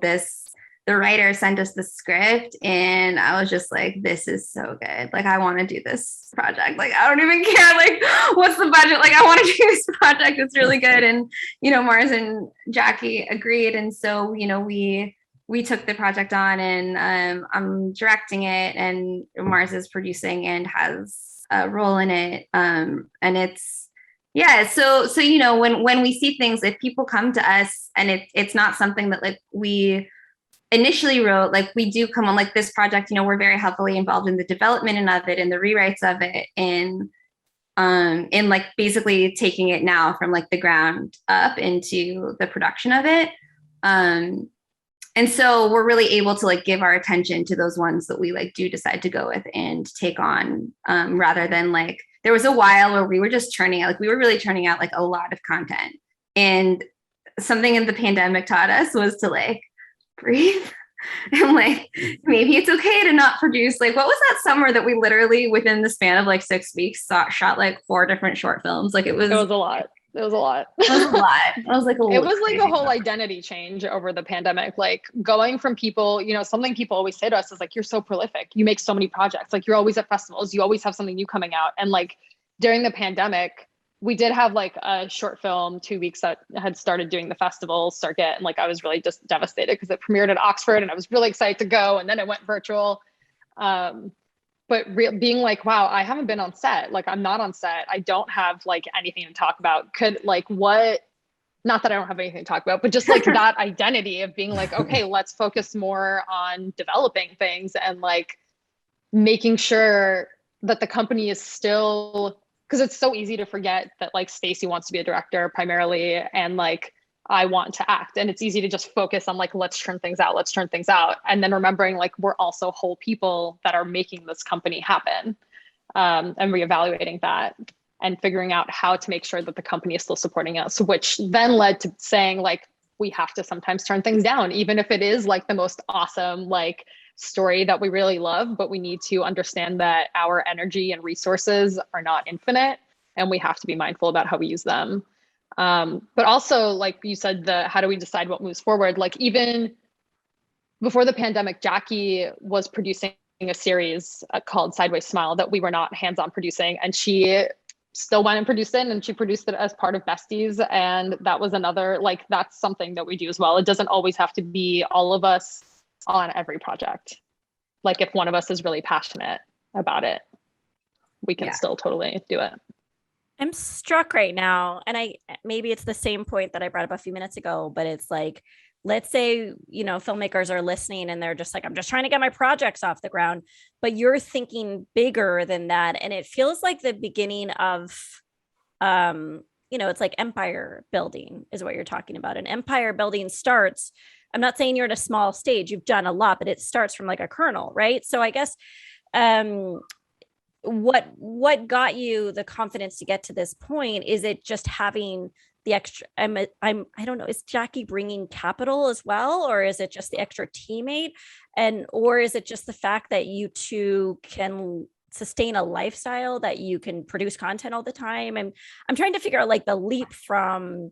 the writer sent us the script and I was just like, this is so good. Like, I want to do this project. Like, I don't even care. Like, what's the budget? Like, I want to do this project. It's really good. And, you know, Mars and Jackie agreed. And so, you know, we took the project on and I'm directing it and Mars is producing and has a role in it. And it's, so, you know, when we see things, if people come to us and it's not something that like we initially wrote, like we do come on like this project, you know, we're very heavily involved in the development of it and the rewrites of it and like basically taking it now from like the ground up into the production of it. And so we're really able to like give our attention to those ones that we like do decide to go with and take on, rather than like, there was a while where we were just we were really churning out like a lot of content. And something in the pandemic taught us was to like, breathe and like maybe it's okay to not produce. Like what was that summer that we literally within the span of like 6 weeks shot like 4 different short films? Like it was a lot. It was like a whole identity change over the pandemic, like going from people, you know, something people always say to us is like, you're so prolific, you make so many projects, like you're always at festivals, you always have something new coming out. And like during the pandemic, we did have like a short film 2 weeks that had started doing the festival circuit. And like, I was really just devastated because it premiered at Oxford and I was really excited to go. And then it went virtual. But being like, wow, I haven't been on set. Like I'm not on set. I don't have like anything to talk about. Not that I don't have anything to talk about, but just like that identity of being like, okay, let's focus more on developing things and like making sure that the company is still, because it's so easy to forget that like Stacey wants to be a director primarily and like I want to act, and it's easy to just focus on like let's turn things out and then remembering like we're also whole people that are making this company happen, and reevaluating that and figuring out how to make sure that the company is still supporting us, which then led to saying like we have to sometimes turn things down, even if it is like the most awesome like story that we really love, but we need to understand that our energy and resources are not infinite and we have to be mindful about how we use them. But also, like you said, how do we decide what moves forward? Like even before the pandemic, Jackie was producing a series called Sideways Smile that we were not hands-on producing. And she still went and produced it, and she produced it as part of Besties. And that was another, like, that's something that we do as well. It doesn't always have to be all of us on every project. Like if one of us is really passionate about it, we can still totally do it. I'm struck right now, and maybe it's the same point that I brought up a few minutes ago, but it's like, let's say, filmmakers are listening and they're just like, I'm just trying to get my projects off the ground, but you're thinking bigger than that. And it feels like the beginning of, it's like empire building is what you're talking about. And empire building starts, I'm not saying you're at a small stage, you've done a lot, but it starts from like a kernel, right? So I guess, what got you the confidence to get to this point? Is it just having the extra, I don't know, is Jackie bringing capital as well? Or is it just the extra teammate? Or is it just the fact that you two can sustain a lifestyle, that you can produce content all the time? And I'm trying to figure out like the leap from,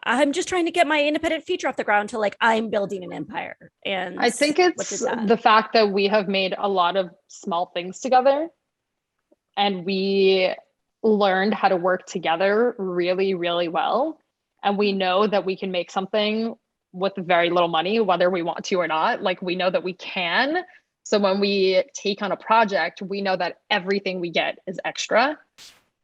I'm just trying to get my independent feature off the ground to like, I'm building an empire. And I think it's the fact that we have made a lot of small things together, and we learned how to work together really, really well. And we know that we can make something with very little money, whether we want to or not. Like we know that we can. So when we take on a project, we know that everything we get is extra.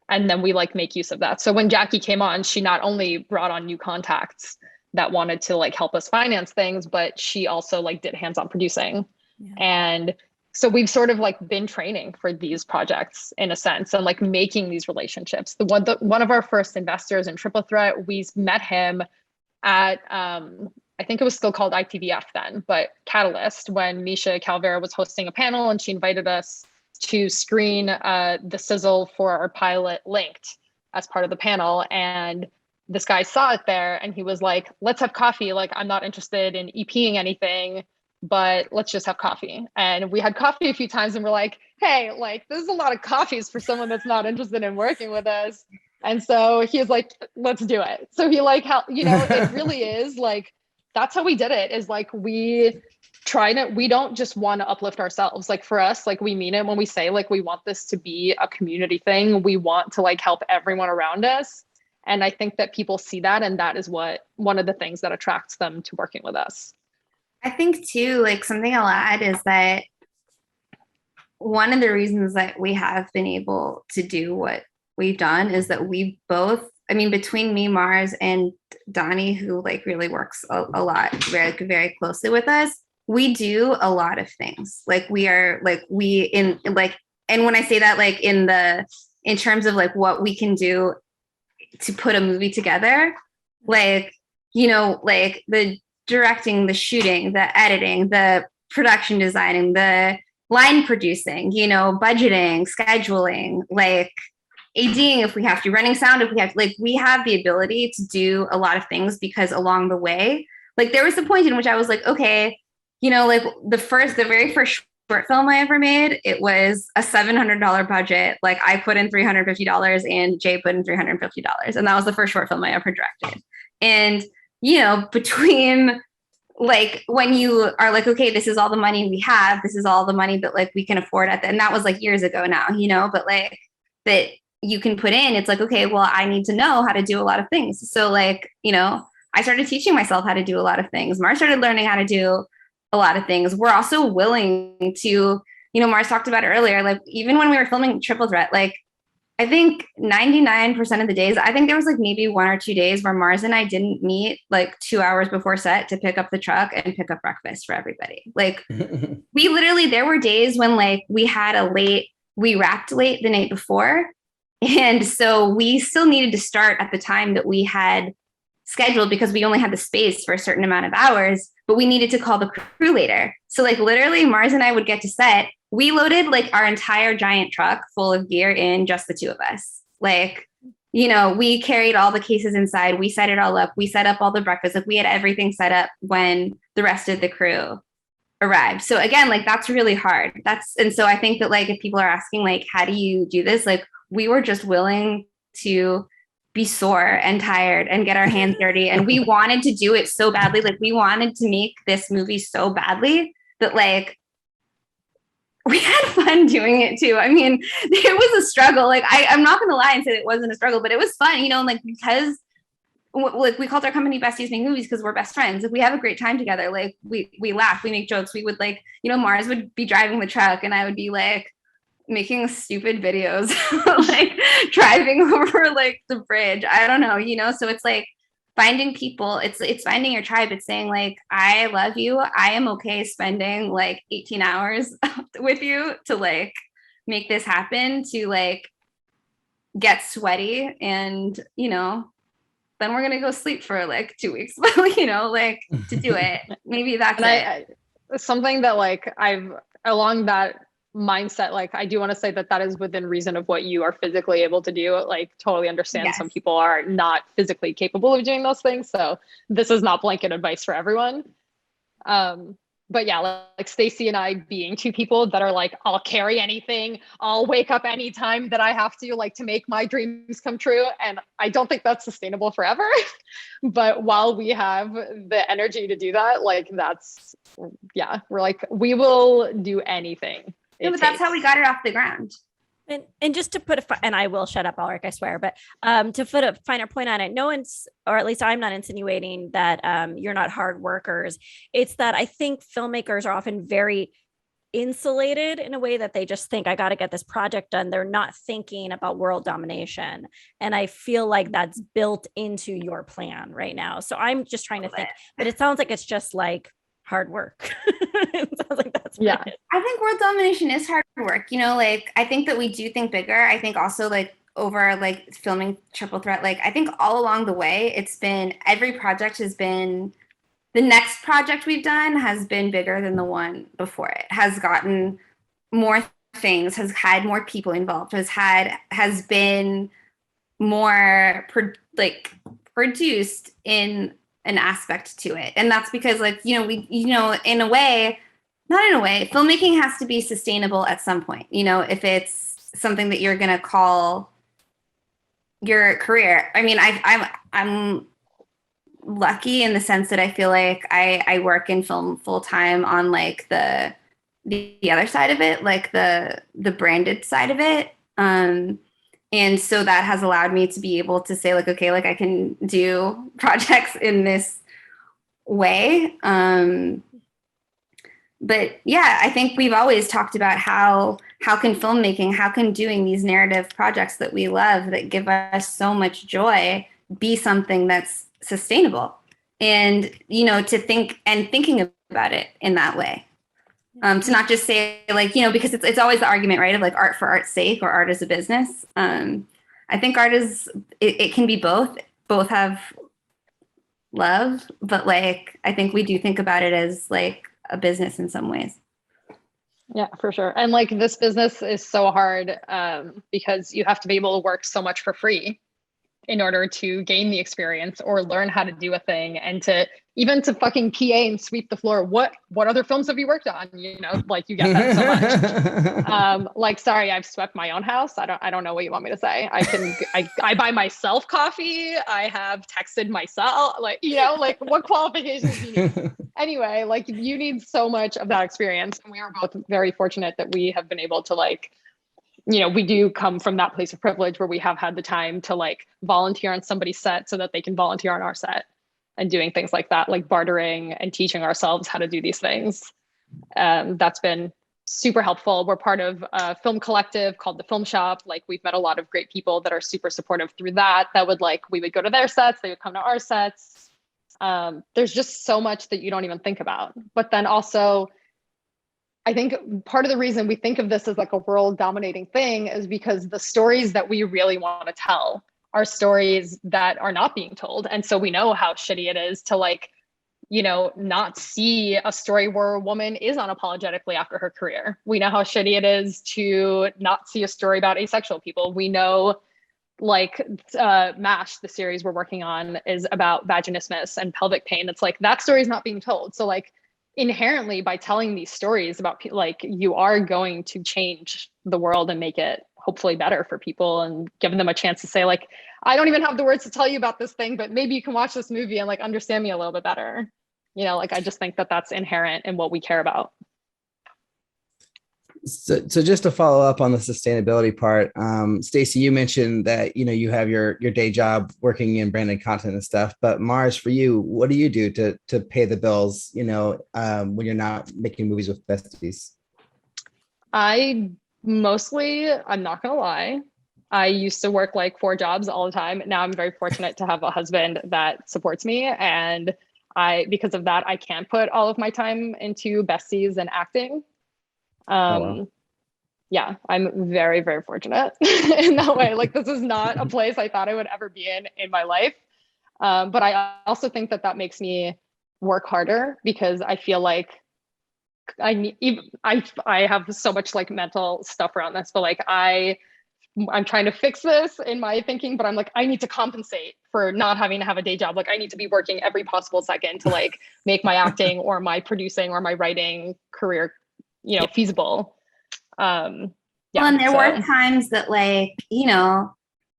And then we like make use of that. So when Jackie came on, she not only brought on new contacts that wanted to like help us finance things, but she also like did hands-on producing. Yeah. And so we've sort of like been training for these projects in a sense, and like making these relationships. One of our first investors in Triple Threat, we met him at, I think it was still called ITVF then, but Catalyst, when Misha Calvera was hosting a panel, and she invited us to screen the sizzle for our pilot Linked as part of the panel. And this guy saw it there and he was like, let's have coffee. Like, I'm not interested in EPing anything, but let's just have coffee. And we had coffee a few times and we're like, hey, like, this is a lot of coffees for someone that's not interested in working with us. And so he was like, let's do it. So he like, it really is like, that's how we did it, is like, we don't just want to uplift ourselves. Like for us, like we mean it when we say like, we want this to be a community thing. We want to like help everyone around us. And I think that people see that, and that is one of the things that attracts them to working with us. I think too, like something I'll add is that one of the reasons that we have been able to do what we've done is that we both, I mean, between me, Mars, and Donnie, who like really works a lot, very, very closely with us, we do a lot of things. Like we are like, and when I say that, like in terms of like what we can do to put a movie together, like, like the directing, the shooting, the editing, the production designing, the line producing, budgeting, scheduling, like ADing if we have to, running sound if we have to, like we have the ability to do a lot of things, because along the way, like there was a point in which I was like, okay, like the very first short film I ever made, it was a $700 budget. Like I put in $350 and Jay put in $350. And that was the first short film I ever directed. And between like when you are like, okay, this is all the money we have, this is all the money that like we can afford and that was like years ago now, but like that you can put in, it's like, okay, well, I need to know how to do a lot of things. So like, I started teaching myself how to do a lot of things. Mars started learning how to do a lot of things. We're also willing to, Mars talked about earlier, like even when we were filming Triple Threat, like I think 99% of the days, I think there was like maybe 1 or 2 days where Mars and I didn't meet like 2 hours before set to pick up the truck and pick up breakfast for everybody. Like we literally, there were days when like we wrapped late the night before. And so we still needed to start at the time that we had scheduled because we only had the space for a certain amount of hours, but we needed to call the crew later. So like literally Mars and I would get to set. We loaded like our entire giant truck full of gear in just the two of us. Like, we carried all the cases inside. We set it all up. We set up all the breakfast. Like we had everything set up when the rest of the crew arrived. So again, like that's really hard. And so I think that like if people are asking like, how do you do this? Like we were just willing to be sore and tired and get our hands dirty. And we wanted to do it so badly. Like we wanted to make this movie so badly that like, we had fun doing it too. I mean, it was a struggle. Like I'm not gonna lie and say it wasn't a struggle, but it was fun, you know, like because like we called our company Besties Make Movies because we're best friends. Like we have a great time together. Like we laugh, we make jokes. We would like, you know, Mars would be driving the truck and I would be like making stupid videos, like driving over like the bridge. I don't know, you know, so it's like finding people, it's finding your tribe. It's saying like, I love you. I am okay spending like 18 hours with you to like make this happen, to like get sweaty and, you know, then we're going to go sleep for like 2 weeks, you know, like to do it. Maybe that's it. Something that like I've along that mindset, like I do want to say that is within reason of what you are physically able to do. Like totally understand. Yes. Some people are not physically capable of doing those things. So this is not blanket advice for everyone. But yeah, like Stacey and I being two people that are like, I'll carry anything, I'll wake up anytime that I have to, like, to make my dreams come true. And I don't think that's sustainable forever. But while we have the energy to do that, like that's, yeah, we're like, we will do anything. Yeah, but that's how we got it off the ground. And just to put and I will shut up, Alrik, I swear, but to put a finer point on it, no one's, or at least I'm not insinuating that you're not hard workers. It's that I think filmmakers are often very insulated in a way that they just think, I got to get this project done. They're not thinking about world domination. And I feel like that's built into your plan right now. So I'm just trying to think, but it sounds like it's just like hard work. It sounds like that's what it is. I think world domination is hard work. You know, like I think that we do think bigger. I think also like over like filming Triple Threat, like I think all along the way, it's been, every project has been, the next project we've done has been bigger than the one before it, has gotten more things, has had more people involved, has been more produced in an aspect to it. And that's because like, you know, we, you know, in a way, not in a way, filmmaking has to be sustainable at some point. You know, if it's something that you're going to call your career. I mean, I'm lucky in the sense that I feel like I work in film full time on like the other side of it, like the branded side of it. And so that has allowed me to be able to say like, okay, like I can do projects in this way. But yeah, I think we've always talked about how can filmmaking, how can doing these narrative projects that we love, that give us so much joy, be something that's sustainable. And, you know, thinking about it in that way. To not just say like, you know, because it's always the argument, right, of like art for art's sake or art as a business. I think art is, it can be both have love, but like, I think we do think about it as like a business in some ways. Yeah, for sure. And like this business is so hard because you have to be able to work so much for free in order to gain the experience or learn how to do a thing, and to even to fucking PA and sweep the floor. What other films have you worked on? You know, like you get that so much. Like, sorry, I've swept my own house. I don't know what you want me to say. I buy myself coffee. I have texted myself, like, you know, like what qualifications do you need? Anyway, like you need so much of that experience. And we are both very fortunate that we have been able to like, you know, we do come from that place of privilege where we have had the time to like volunteer on somebody's set so that they can volunteer on our set, and doing things like that, like bartering and teaching ourselves how to do these things. That's been super helpful. We're part of a film collective called the Film Shop. Like we've met a lot of great people that are super supportive through that would like, we would go to their sets, they would come to our sets. There's just so much that you don't even think about. But then also, I think part of the reason we think of this as like a world dominating thing is because the stories that we really want to tell are stories that are not being told. And so we know how shitty it is to like, you know, not see a story where a woman is unapologetically after her career. We know how shitty it is to not see a story about asexual people. We know like MASH, the series we're working on, is about vaginismus and pelvic pain. It's like that story is not being told. So like, inherently by telling these stories about like you are going to change the world and make it hopefully better for people, and giving them a chance to say like, I don't even have the words to tell you about this thing, but maybe you can watch this movie and like understand me a little bit better. You know, like I just think that that's inherent in what we care about. So just to follow up on the sustainability part, Stacey, you mentioned that, you have your day job working in branded content and stuff, but Mars, for you, what do you do to pay the bills, when you're not making movies with besties? I'm not gonna lie, I used to work like 4 jobs all the time. Now I'm very fortunate to have a husband that supports me, and because of that, I can put all of my time into besties and acting. Wow. Yeah, I'm very, very fortunate in that way. Like, this is not a place I thought I would ever be in my life. But I also think that makes me work harder, because I feel like I have so much like mental stuff around this, but like I'm trying to fix this in my thinking, but I'm like, I need to compensate for not having to have a day job. Like, I need to be working every possible second to like make my acting or my producing or my writing career, feasible. Well, and there were times that like,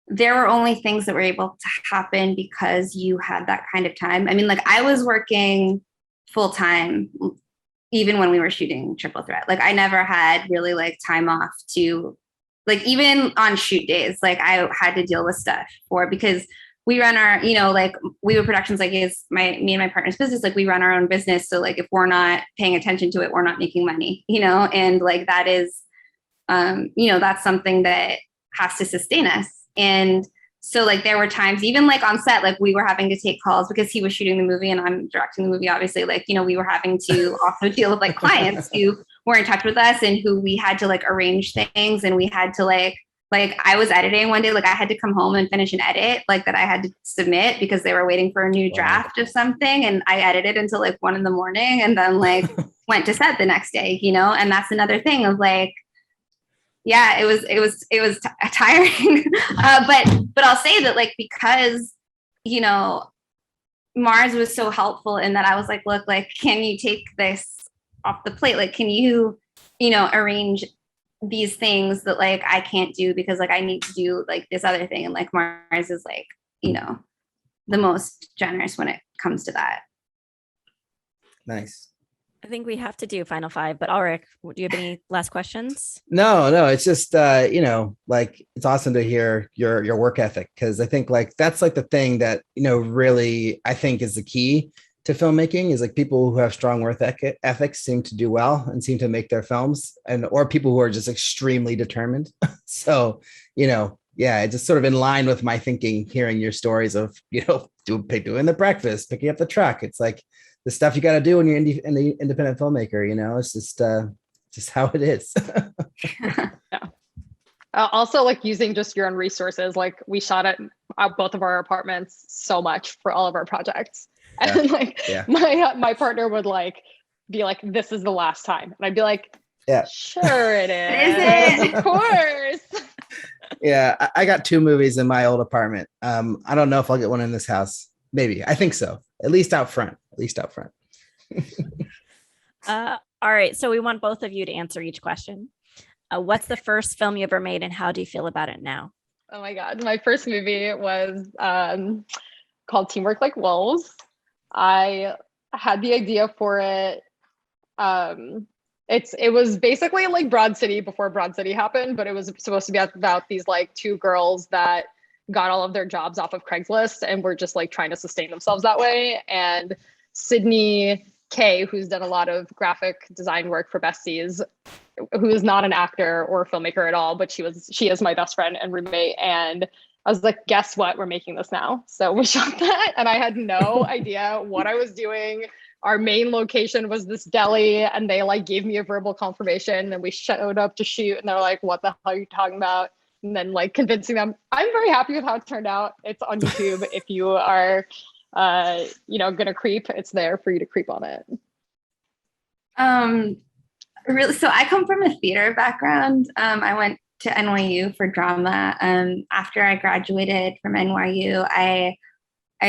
there were only things that were able to happen because you had that kind of time. I mean, like, I was working full time even when we were shooting Triple Threat. Like, I never had really like time off to, like, even on shoot days, like I had to deal with stuff because we run our, like We Were Productions, like is me and my partner's business, like we run our own business. So like if we're not paying attention to it, we're not making money, and like that is, that's something that has to sustain us. And so like there were times, even like on set, like we were having to take calls because he was shooting the movie and I'm directing the movie, obviously, like, we were having to also deal with like clients who were in touch with us and who we had to like arrange things. And we had to like I was editing one day, like I had to come home and finish an edit like that I had to submit because they were waiting for a new draft of something. And I edited until like 1 a.m. and then like went to set the next day, and that's another thing of like, yeah, it was tiring. But I'll say that like, because, Mars was so helpful in that I was like, look, like, can you take this off the plate? Like, can you, arrange these things that like I can't do because like I need to do like this other thing. And like Mars is like, the most generous when it comes to that. Nice. I think we have to do final 5, but Alrik, do you have any last questions? No, it's just, like it's awesome to hear your work ethic. Cause I think like, that's like the thing that, really, I think is the key to filmmaking is like people who have strong work ethics seem to do well and seem to make their films or people who are just extremely determined. So, yeah, it's just sort of in line with my thinking, hearing your stories of, doing the breakfast, picking up the truck. It's like the stuff you got to do when you're an independent filmmaker, it's just how it is. Yeah. Also, like using just your own resources. Like we shot at both of our apartments so much for all of our projects. Yeah. And like my partner would like be like, "This is the last time," and I'd be like, "Yeah, sure it is, of course." Yeah, I got 2 movies in my old apartment. I don't know if I'll get one in this house. Maybe. I think so. At least out front. All right. So we want both of you to answer each question. What's the first film you ever made and how do you feel about it now? Oh my God. My first movie was called Teamwork Like Wolves. I had the idea for it. It was basically like Broad City before Broad City happened, but it was supposed to be about these like 2 girls that got all of their jobs off of Craigslist and were just like trying to sustain themselves that way. And Sydney Kay, who's done a lot of graphic design work for Besties, who is not an actor or a filmmaker at all, but she is my best friend and roommate. And I was like, guess what? We're making this now. So we shot that and I had no idea what I was doing. Our main location was this deli and they like gave me a verbal confirmation and we showed up to shoot and they're like, what the hell are you talking about? And then like convincing them. I'm very happy with how it turned out. It's on YouTube. If you are, gonna creep, it's there for you to creep on it. Really, so I come from a theater background. I went to NYU for drama. After I graduated from NYU, I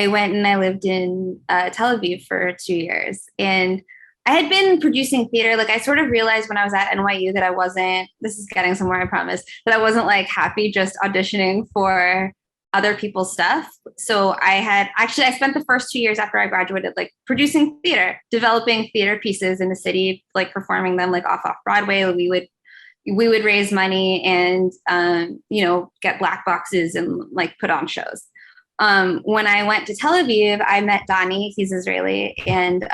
went and I lived in Tel Aviv for 2 years. And I had been producing theater. Like I sort of realized when I was at NYU that this is getting somewhere, I promise, that I wasn't like happy just auditioning for other people's stuff. So I spent the first 2 years after I graduated, like producing theater, developing theater pieces in the city, like performing them like off Broadway. We would we would raise money and, get black boxes and like put on shows. When I went to Tel Aviv, I met Donnie. He's Israeli, and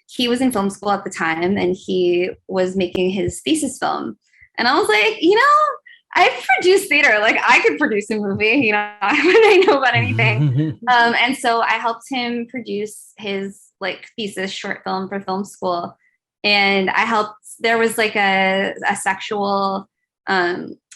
he was in film school at the time, and he was making his thesis film. And I was like, I've produced theater. Like, I could produce a movie, when I know about anything. And so I helped him produce his like thesis short film for film school. And there was like a sexual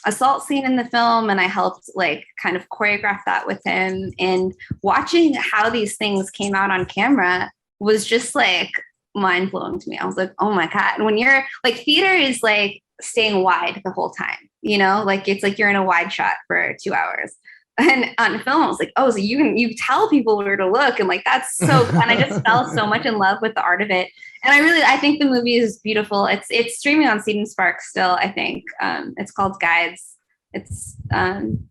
assault scene in the film, and I helped like kind of choreograph that with him. And watching how these things came out on camera was just like mind blowing to me. I was like, oh my God. When you're like, theater is like staying wide the whole time, like it's like you're in a wide shot for 2 hours. And on film, I was like, oh, so you tell people where to look. And like, that's so fun. I just fell so much in love with the art of it. And I think the movie is beautiful. It's streaming on Seed and Spark still, I think. It's called Guides. It's, I'm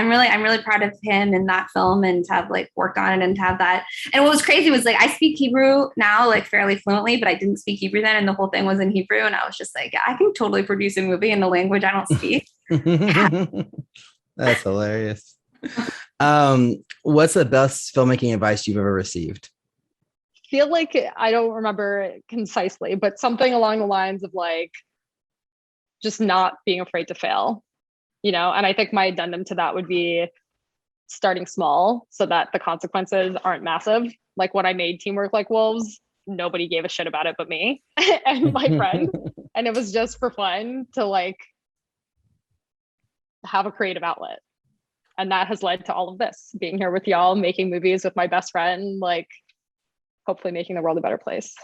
really proud of him in that film, and to have like worked on it and to have that. And what was crazy was like, I speak Hebrew now, like fairly fluently, but I didn't speak Hebrew then. And the whole thing was in Hebrew. And I was just like, yeah, I can totally produce a movie in a language I don't speak. That's hilarious. What's the best filmmaking advice you've ever received? I feel like I don't remember concisely, but something along the lines of like just not being afraid to fail, and I think my addendum to that would be starting small so that the consequences aren't massive. Like when I made Teamwork Like Wolves, nobody gave a shit about it but me and my friend. And it was just for fun to like have a creative outlet. And that has led to all of this, being here with y'all, making movies with my best friend, like hopefully making the world a better place.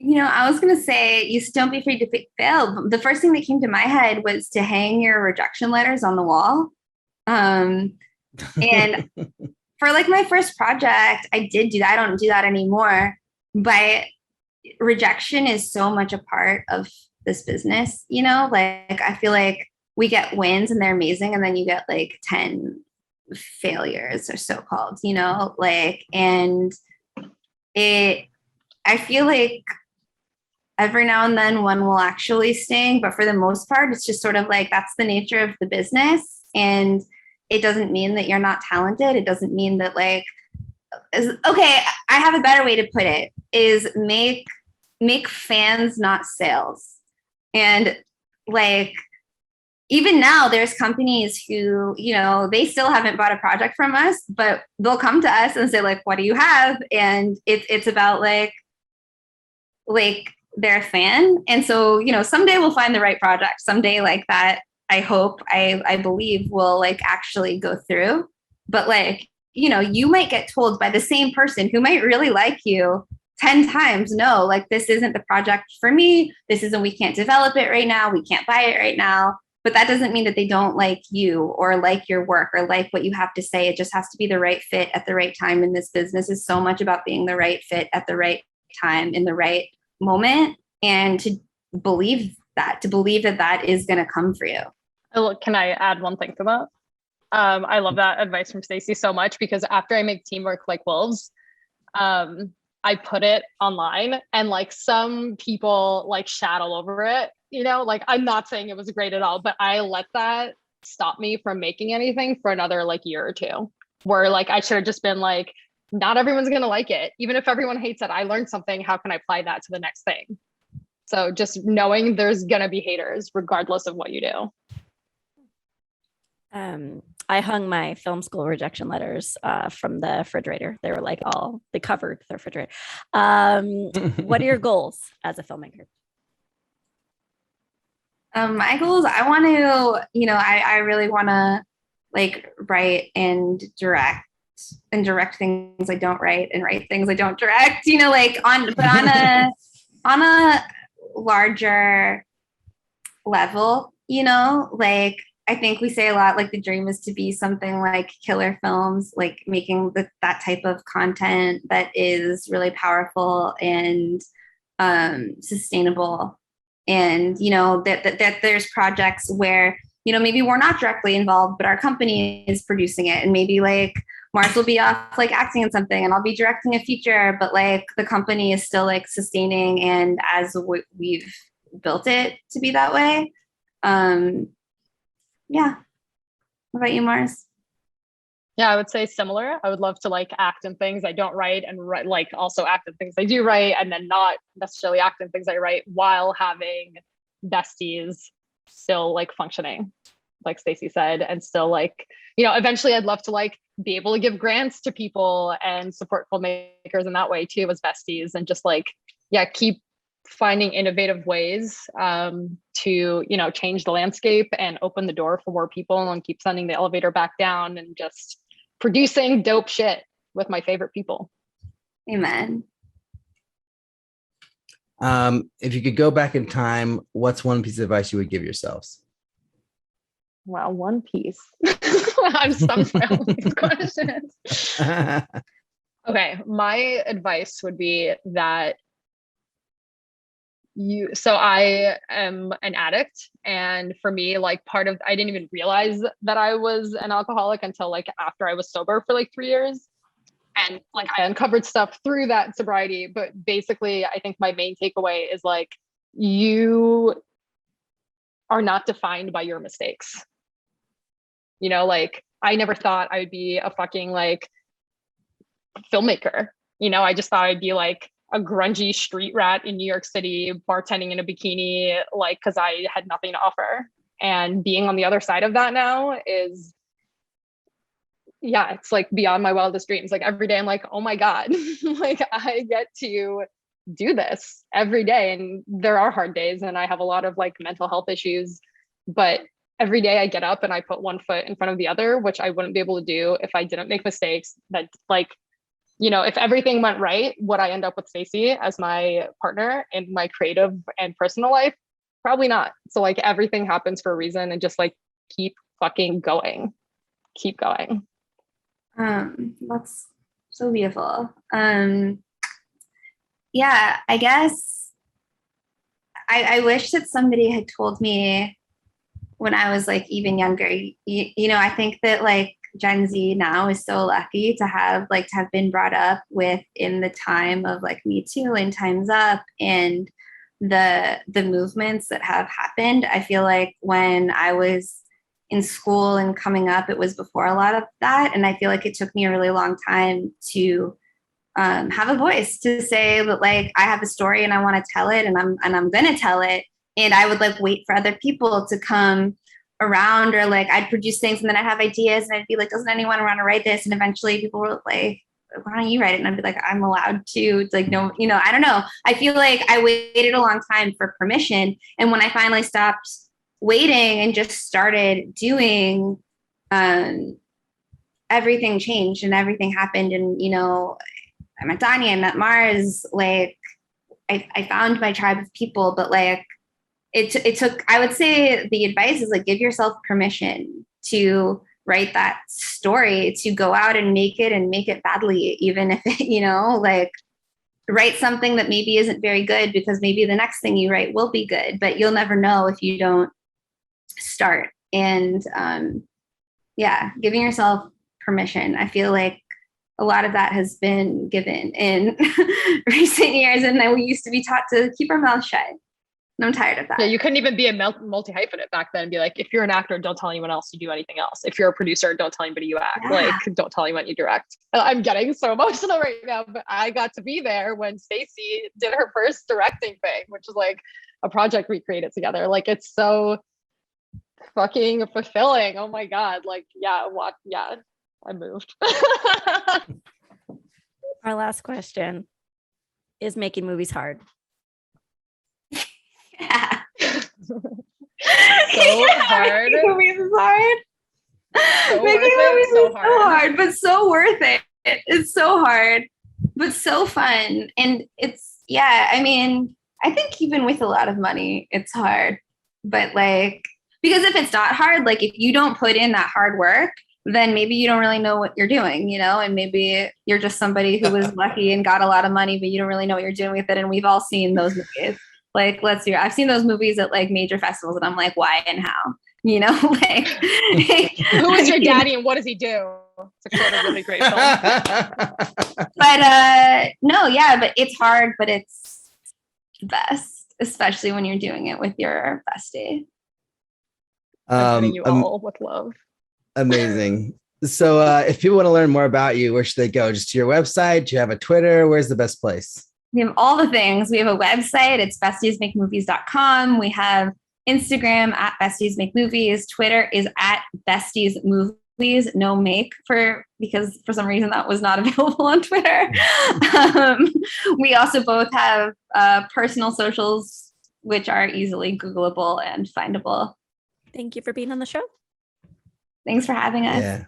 I was going to say, you don't be afraid to fail. The first thing that came to my head was to hang your rejection letters on the wall. And for like my first project, I did do that. I don't do that anymore. But rejection is so much a part of this business, like I feel like we get wins and they're amazing. And then you get like 10 failures or so-called, and I feel like every now and then one will actually sting, but for the most part, it's just sort of like, that's the nature of the business. And it doesn't mean that you're not talented. It doesn't mean that I have a better way to put it, is make fans, not sales. And like, even now there's companies who, they still haven't bought a project from us, but they'll come to us and say like, what do you have? And it's about like they're a fan. And so, someday we'll find the right project. Someday like that, I hope, I believe will like actually go through. But like, you might get told by the same person who might really like you 10 times, no, like this isn't the project for me. We can't develop it right now. We can't buy it right now. But that doesn't mean that they don't like you or like your work or like what you have to say. It just has to be the right fit at the right time. And this business is so much about being the right fit at the right time in the right moment, and to believe that is going to come for you. Look, can I add one thing to that? I love that advice from Stacey so much, because after I make Teamwork Like Wolves, I put it online and like some people like shat all over it, like I'm not saying it was great at all, but I let that stop me from making anything for another like year or two, where like I should have just been like, not everyone's going to like it. Even if everyone hates it, I learned something. How can I apply that to the next thing? So just knowing there's going to be haters regardless of what you do. I hung my film school rejection letters from the refrigerator. They were they covered the refrigerator. What are your goals as a filmmaker? My goals, I want to, I really want to like write and direct things I don't write and write things I don't direct, on a larger level, like I think we say a lot, like the dream is to be something like Killer Films, like making that type of content that is really powerful and sustainable. And, that there's projects where, maybe we're not directly involved, but our company is producing it. And maybe like Mars will be off like acting in something and I'll be directing a feature, but like the company is still like sustaining. And as built it to be that way. Yeah. What about you, Mars? Yeah, I would say similar. I would love to like act in things I don't write and write, like also act in things I do write, and then not necessarily act in things I write while having besties still like functioning, like Stacey said, and still like, you know, eventually I'd love to like be able to give grants to people and support filmmakers in that way too as besties, and just like, yeah, keep finding innovative ways to, you know, change the landscape and open the door for more people and keep sending the elevator back down and just producing dope shit with my favorite people. Amen. If you could go back in time, what's one piece of advice you would give yourselves? Wow, one piece. I'm stumped by all these questions. Okay, my advice would be that so I am an addict, and for me, like part of, I didn't even realize that I was an alcoholic until like after I was sober for like 3 years. And like I uncovered stuff through that sobriety. But basically, I think my main takeaway is like, you are not defined by your mistakes. You know, like I never thought I would be a fucking like filmmaker. You know, I just thought I'd be like a grungy street rat in New York City, bartending in a bikini, like, because I had nothing to offer. And being on the other side of that now is, yeah, it's like beyond my wildest dreams. Like every day I'm like, oh my God, like I get to do this every day. And there are hard days and I have a lot of like mental health issues, but every day I get up and I put one foot in front of the other, which I wouldn't be able to do if I didn't make mistakes. That like, you know, if everything went right, would I end up with Stacey as my partner in my creative and personal life? Probably not. So like everything happens for a reason, and just like keep fucking going. Keep going. That's so beautiful. Yeah, I guess I wish that somebody had told me when I was like even younger. You know, I think that like Gen Z now is so lucky to have been brought up with in the time of like Me Too and Time's Up and the movements that have happened. I feel like when I was in school and coming up, it was before a lot of that. And I feel like it took me a really long time to have a voice to say that like I have a story and I want to tell it and I'm gonna tell it. And I would like wait for other people to come around, or like I'd produce things and then I'd have ideas and I'd be like, doesn't anyone want to write this? And eventually people were like, why don't you write it? And I'd be like, I'm allowed to. It's like, no, you know, I don't know. I feel like I waited a long time for permission. And when I finally stopped waiting and just started doing, everything changed and everything happened. And, you know, I met Donnie, I met Mars, like I found my tribe of people, but like, it took, I would say the advice is like, give yourself permission to write that story, to go out and make it badly, even if it, you know, like write something that maybe isn't very good, because maybe the next thing you write will be good, but you'll never know if you don't start. And yeah, giving yourself permission. I feel like a lot of that has been given in recent years, and then we used to be taught to keep our mouths shut. And I'm tired of that. Yeah, you couldn't even be a multi-hyphenate back then and be like, if you're an actor, don't tell anyone else you do anything else. If you're a producer, don't tell anybody you act. Yeah. Like, don't tell anyone you direct. I'm getting so emotional right now, but I got to be there when Stacey did her first directing thing, which is like a project we created together. Like, it's so fucking fulfilling. Oh my God. Like, yeah, I moved. Our last question is making movies hard. Yeah. So hard. Making movies is hard. Making movies is so hard, but so worth it. It's so hard, but so fun. And it's, yeah, I mean, I think even with a lot of money, it's hard. But like, because if it's not hard, like if you don't put in that hard work, then maybe you don't really know what you're doing, you know, and maybe you're just somebody who was lucky and got a lot of money, but you don't really know what you're doing with it. And we've all seen those movies. Like, let's see, I've seen those movies at like major festivals and I'm like, why and how, you know, like. Who is your daddy and what does he do? It's a really great film. But no, yeah, but it's hard, but it's the best. especially when you're doing it with your bestie. I'm hitting you all with love. Amazing. So if people want to learn more about you, where should they go? Just to your website? Do you have a Twitter? Where's the best place? We have all the things. We have a website. It's bestiesmakemovies.com. We have Instagram at Besties Make Movies. Twitter is at Besties Movies. No make because for some reason that was not available on Twitter. We also both have personal socials, which are easily Googleable and findable. Thank you for being on the show. Thanks for having us. Yeah.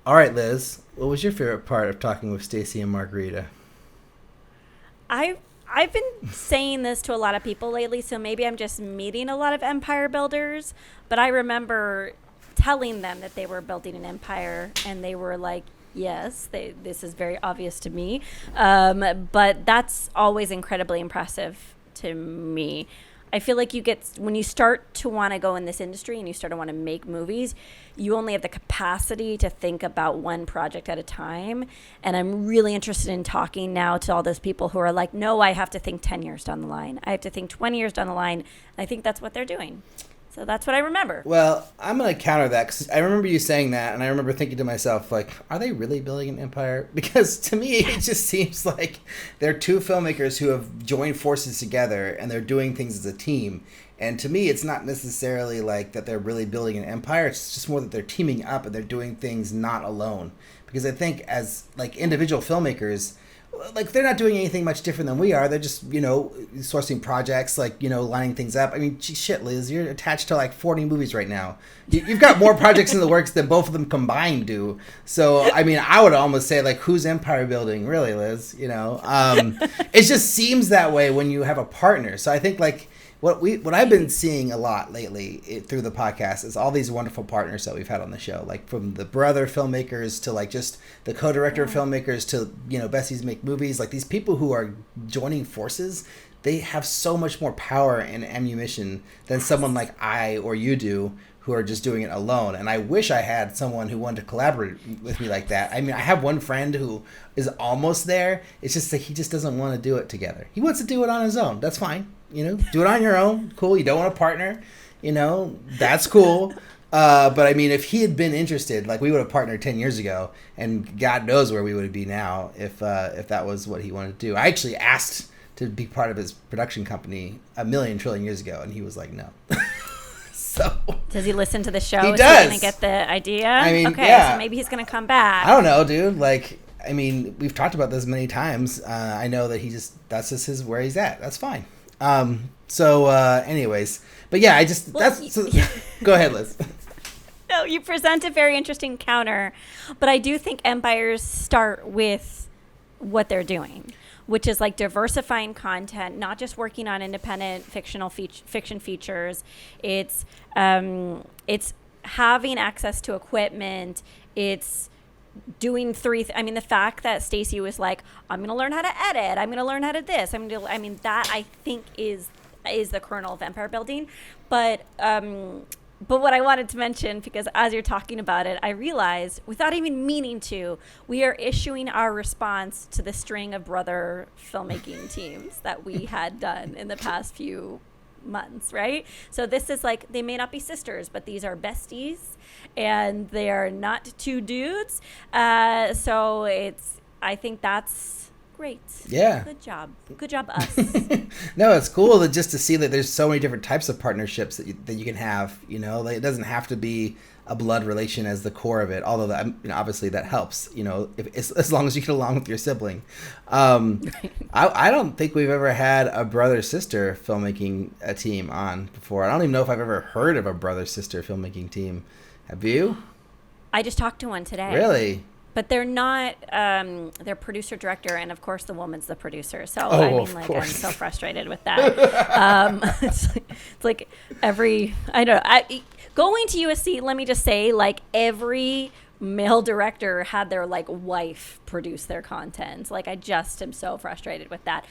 All right, Liz, what was your favorite part of talking with Stacey and Margarita? I've been saying this to a lot of people lately, so maybe I'm just meeting a lot of empire builders, but I remember telling them that they were building an empire, and they were like, yes, this is very obvious to me, but that's always incredibly impressive to me. I feel like when you start to want to go in this industry and you start to want to make movies, you only have the capacity to think about one project at a time. And I'm really interested in talking now to all those people who are like, no, I have to think 10 years down the line. I have to think 20 years down the line. And I think that's what they're doing. So that's what I remember. Well, I'm going to counter that because I remember you saying that, and I remember thinking to myself, like, are they really building an empire? Because to me, it just seems like they're two filmmakers who have joined forces together, and they're doing things as a team. And to me, it's not necessarily like that they're really building an empire. It's just more that they're teaming up and they're doing things not alone. Because I think as like individual filmmakers, like they're not doing anything much different than we are. They're just, sourcing projects, like, lining things up. I mean, shit, Liz, you're attached to like 40 movies right now. You've got more projects in the works than both of them combined do. So, I mean, I would almost say like, who's empire building, really, Liz? It just seems that way when you have a partner. So I think like what I've been seeing a lot lately through the podcast is all these wonderful partners that we've had on the show, like from the brother filmmakers to like just the co-director filmmakers to, Besties Make Movies, like these people who are joining forces. They have so much more power and ammunition than someone like I or you do, who are just doing it alone. And I wish I had someone who wanted to collaborate with me like that. I mean, I have one friend who is almost there. It's just that he just doesn't want to do it together. He wants to do it on his own. That's fine. Do it on your own. Cool. You don't want a partner. That's cool. But I mean, if he had been interested, like we would have partnered 10 years ago, and God knows where we would be now if that was what he wanted to do. I actually asked to be part of his production company a million trillion years ago, and he was like, no. So does he listen to the show? He Is does. he gonna get the idea? I mean, okay, yeah. So maybe he's gonna come back. I don't know, dude. Like, I mean, we've talked about this many times. I know that that's just where he's at. That's fine. Anyways, but yeah, go ahead, Liz. No, you present a very interesting counter, but I do think empires start with what they're doing, which is like diversifying content, not just working on independent fiction features. It's having access to equipment. It's doing the fact that Stacey was like, I'm going to learn how to edit. I'm going to learn how to this. That I think is the kernel of empire building. But what I wanted to mention, because as you're talking about it, I realized, without even meaning to, we are issuing our response to the string of brother filmmaking teams that we had done in the past few months, right? So this is like, they may not be sisters, but these are besties, and they are not two dudes. So I think that's great. Yeah. Good job, us. No, it's cool just to see that there's so many different types of partnerships that you can have. Like, it doesn't have to be a blood relation as the core of it, although that, obviously that helps. As long as you get along with your sibling. I don't think we've ever had a brother sister filmmaking team on before. I don't even know if I've ever heard of a brother sister filmmaking team. Have you? I just talked to one today. Really? But they're not, they're producer, director, and of course the woman's the producer. So, I'm so frustrated with that. It's like going to USC, let me just say, like every male director had their like wife produce their content. Like I just am so frustrated with that.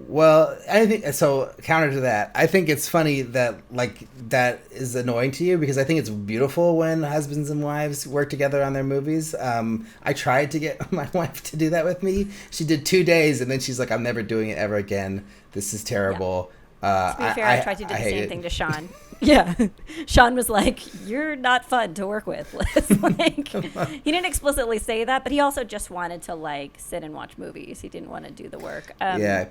Well, I think so. Counter to that, I think it's funny that like that is annoying to you because I think it's beautiful when husbands and wives work together on their movies. I tried to get my wife to do that with me. She did 2 days and then she's like, "I'm never doing it ever again. This is terrible." To be fair, I tried to do the same thing to Sean. Yeah. Sean was like, "You're not fun to work with, Liz." Like, he didn't explicitly say that, but he also just wanted to like sit and watch movies. He didn't want to do the work. Yeah.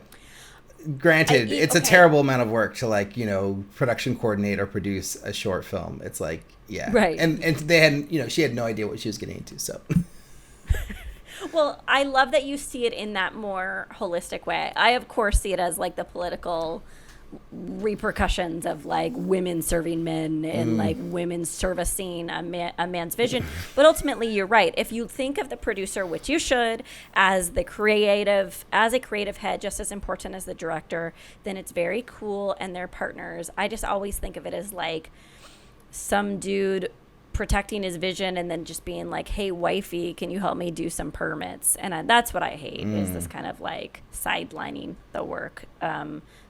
Granted, it's a terrible amount of work to like, production coordinate or produce a short film. It's like, yeah. Right. And they hadn't, she had no idea what she was getting into, so. Well, I love that you see it in that more holistic way. I, of course, see it as like the political repercussions of like women serving men and like women servicing a man's vision. But ultimately, you're right. If you think of the producer, which you should, as a creative head, just as important as the director, then it's very cool and they're partners. I just always think of it as like some dude protecting his vision and then just being like, "Hey wifey, can you help me do some permits?" And that's what I hate is this kind of like sidelining the work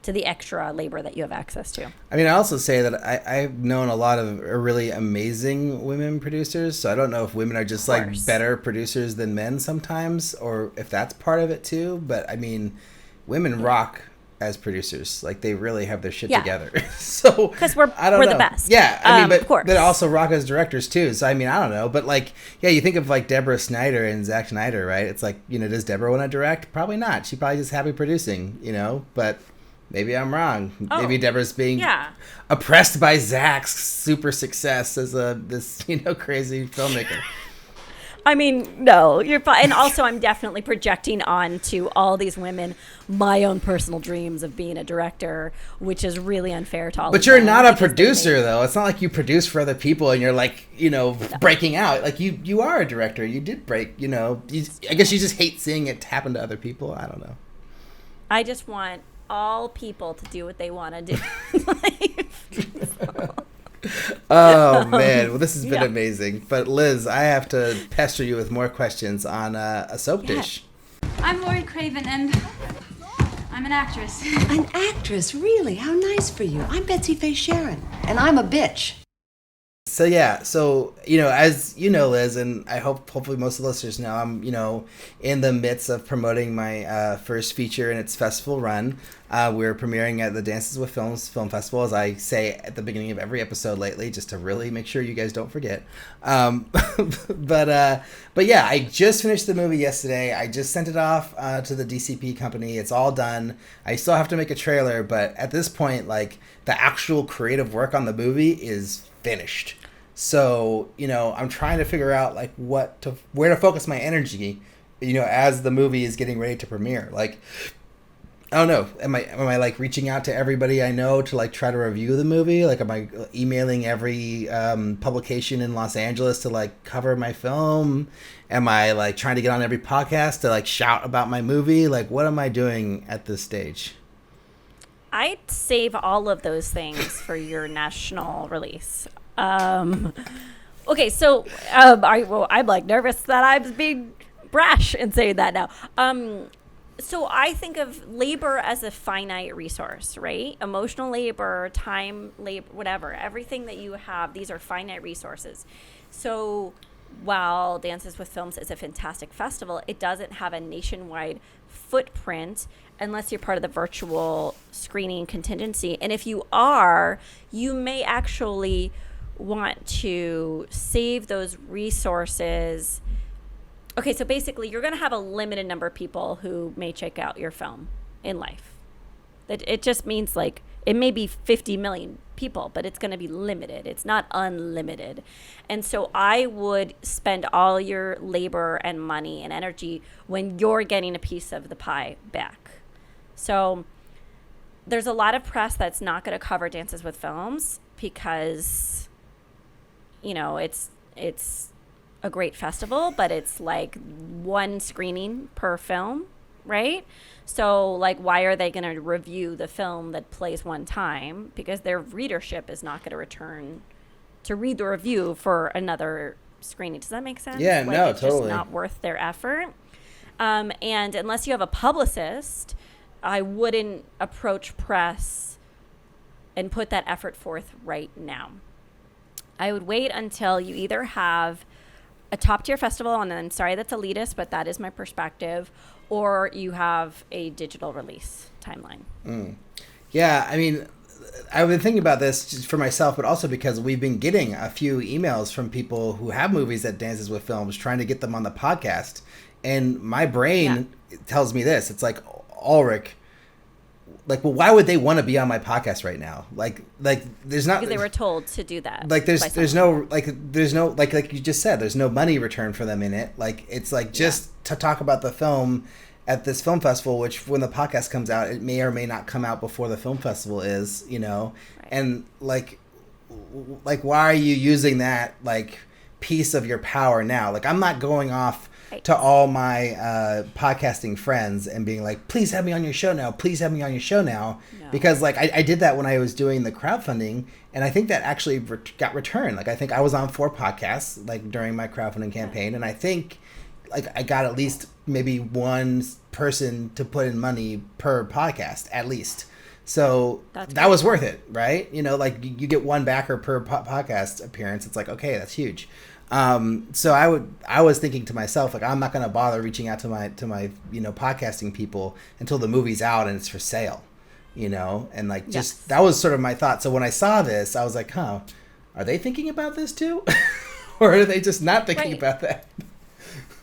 to the extra labor that you have access to. I mean, I also say that I've known a lot of really amazing women producers, so I don't know if women are just like better producers than men sometimes, or if that's part of it too. But I mean, women rock as producers. Like they really have their shit together. So because we're the best. Yeah, I mean, of course. but also rock as directors too. So I mean, I don't know, but like, yeah, you think of like Deborah Snyder and Zack Snyder, right? It's like, does Deborah want to direct? Probably not. She's probably just happy producing, but maybe I'm wrong. Maybe Deborah's being oppressed by Zack's super success as this crazy filmmaker. I mean, no, you're fine. And also, I'm definitely projecting onto all these women my own personal dreams of being a director, which is really unfair to all of them. But you're not a producer, though. It's not like you produce for other people and you're like, breaking out. Like you are a director. You did break, I guess you just hate seeing it happen to other people. I don't know. I just want all people to do what they want to do in life. Oh man, well this has been amazing. But Liz, I have to pester you with more questions on a soap dish. I'm Lori Craven and I'm an actress. An actress? Really? How nice for you. I'm Betsy Faye Sharon and I'm a bitch. So as you know, Liz, and I hopefully most of the listeners know, I'm in the midst of promoting my first feature in its festival run. We're premiering at the Dances with Films Film Festival, as I say at the beginning of every episode lately, just to really make sure you guys don't forget. But yeah, I just finished the movie yesterday. I just sent it off to the DCP company. It's all done. I still have to make a trailer, but at this point, like the actual creative work on the movie is finished. So, I'm trying to figure out like where to focus my energy, as the movie is getting ready to premiere. Like, I don't know. Am I like reaching out to everybody I know to like try to review the movie? Like, am I emailing every publication in Los Angeles to like cover my film? Am I like trying to get on every podcast to like shout about my movie? Like, what am I doing at this stage? I'd save all of those things for your national release. Okay, so I'm like nervous that I'm being brash in saying that now. So I think of labor as a finite resource, right? Emotional labor, time labor, whatever. Everything that you have, these are finite resources. So while Dances with Films is a fantastic festival, it doesn't have a nationwide footprint unless you're part of the virtual screening contingency. And if you are, you may actually want to save those resources. Okay, so basically you're going to have a limited number of people who may check out your film in life. It just means like it may be 50 million people, but it's going to be limited. It's not unlimited. And so I would spend all your labor and money and energy when you're getting a piece of the pie back. So there's a lot of press that's not going to cover Dances with Films because it's a great festival, but it's like one screening per film, right? So like, why are they going to review the film that plays one time? Because their readership is not going to return to read the review for another screening. Does that make sense? Yeah, like, no, it's totally. just not worth their effort. And unless you have a publicist, I wouldn't approach press and put that effort forth right now. I would wait until you either have a top tier festival, and I'm sorry that's elitist, but that is my perspective, or you have a digital release timeline. Yeah, I mean, I've been thinking about this just for myself, but also because we've been getting a few emails from people who have movies that dances with films, trying to get them on the podcast. And my brain tells me this. It's like, Alrik, like, well, why would they want to be on my podcast right now? Like there's not, because they were told to do that. Like there's no like you just said, there's no money return for them in it. Like, it's like just to talk about the film at this film festival, which when the podcast comes out, it may or may not come out before the film festival is, you know, and like why are you using that like piece of your power now? Like, I'm not going off to all my podcasting friends and being like, please have me on your show now. Please have me on your show now. No. Because like I did that when I was doing the crowdfunding, and I think that actually got returned. Like, I think I was on 4 podcasts like during my crowdfunding campaign, and I think like I got at least maybe one person to put in money per podcast at least. So that was worth it, right? You know, like you get one backer per podcast appearance. It's like, okay, that's huge. So I was thinking to myself, like, I'm not going to bother reaching out to my, you know, podcasting people until the movie's out and it's for sale, you know, and like, just, that was sort of my thought. So when I saw this, I was like, huh, are they thinking about this too? Or are they just not thinking about that?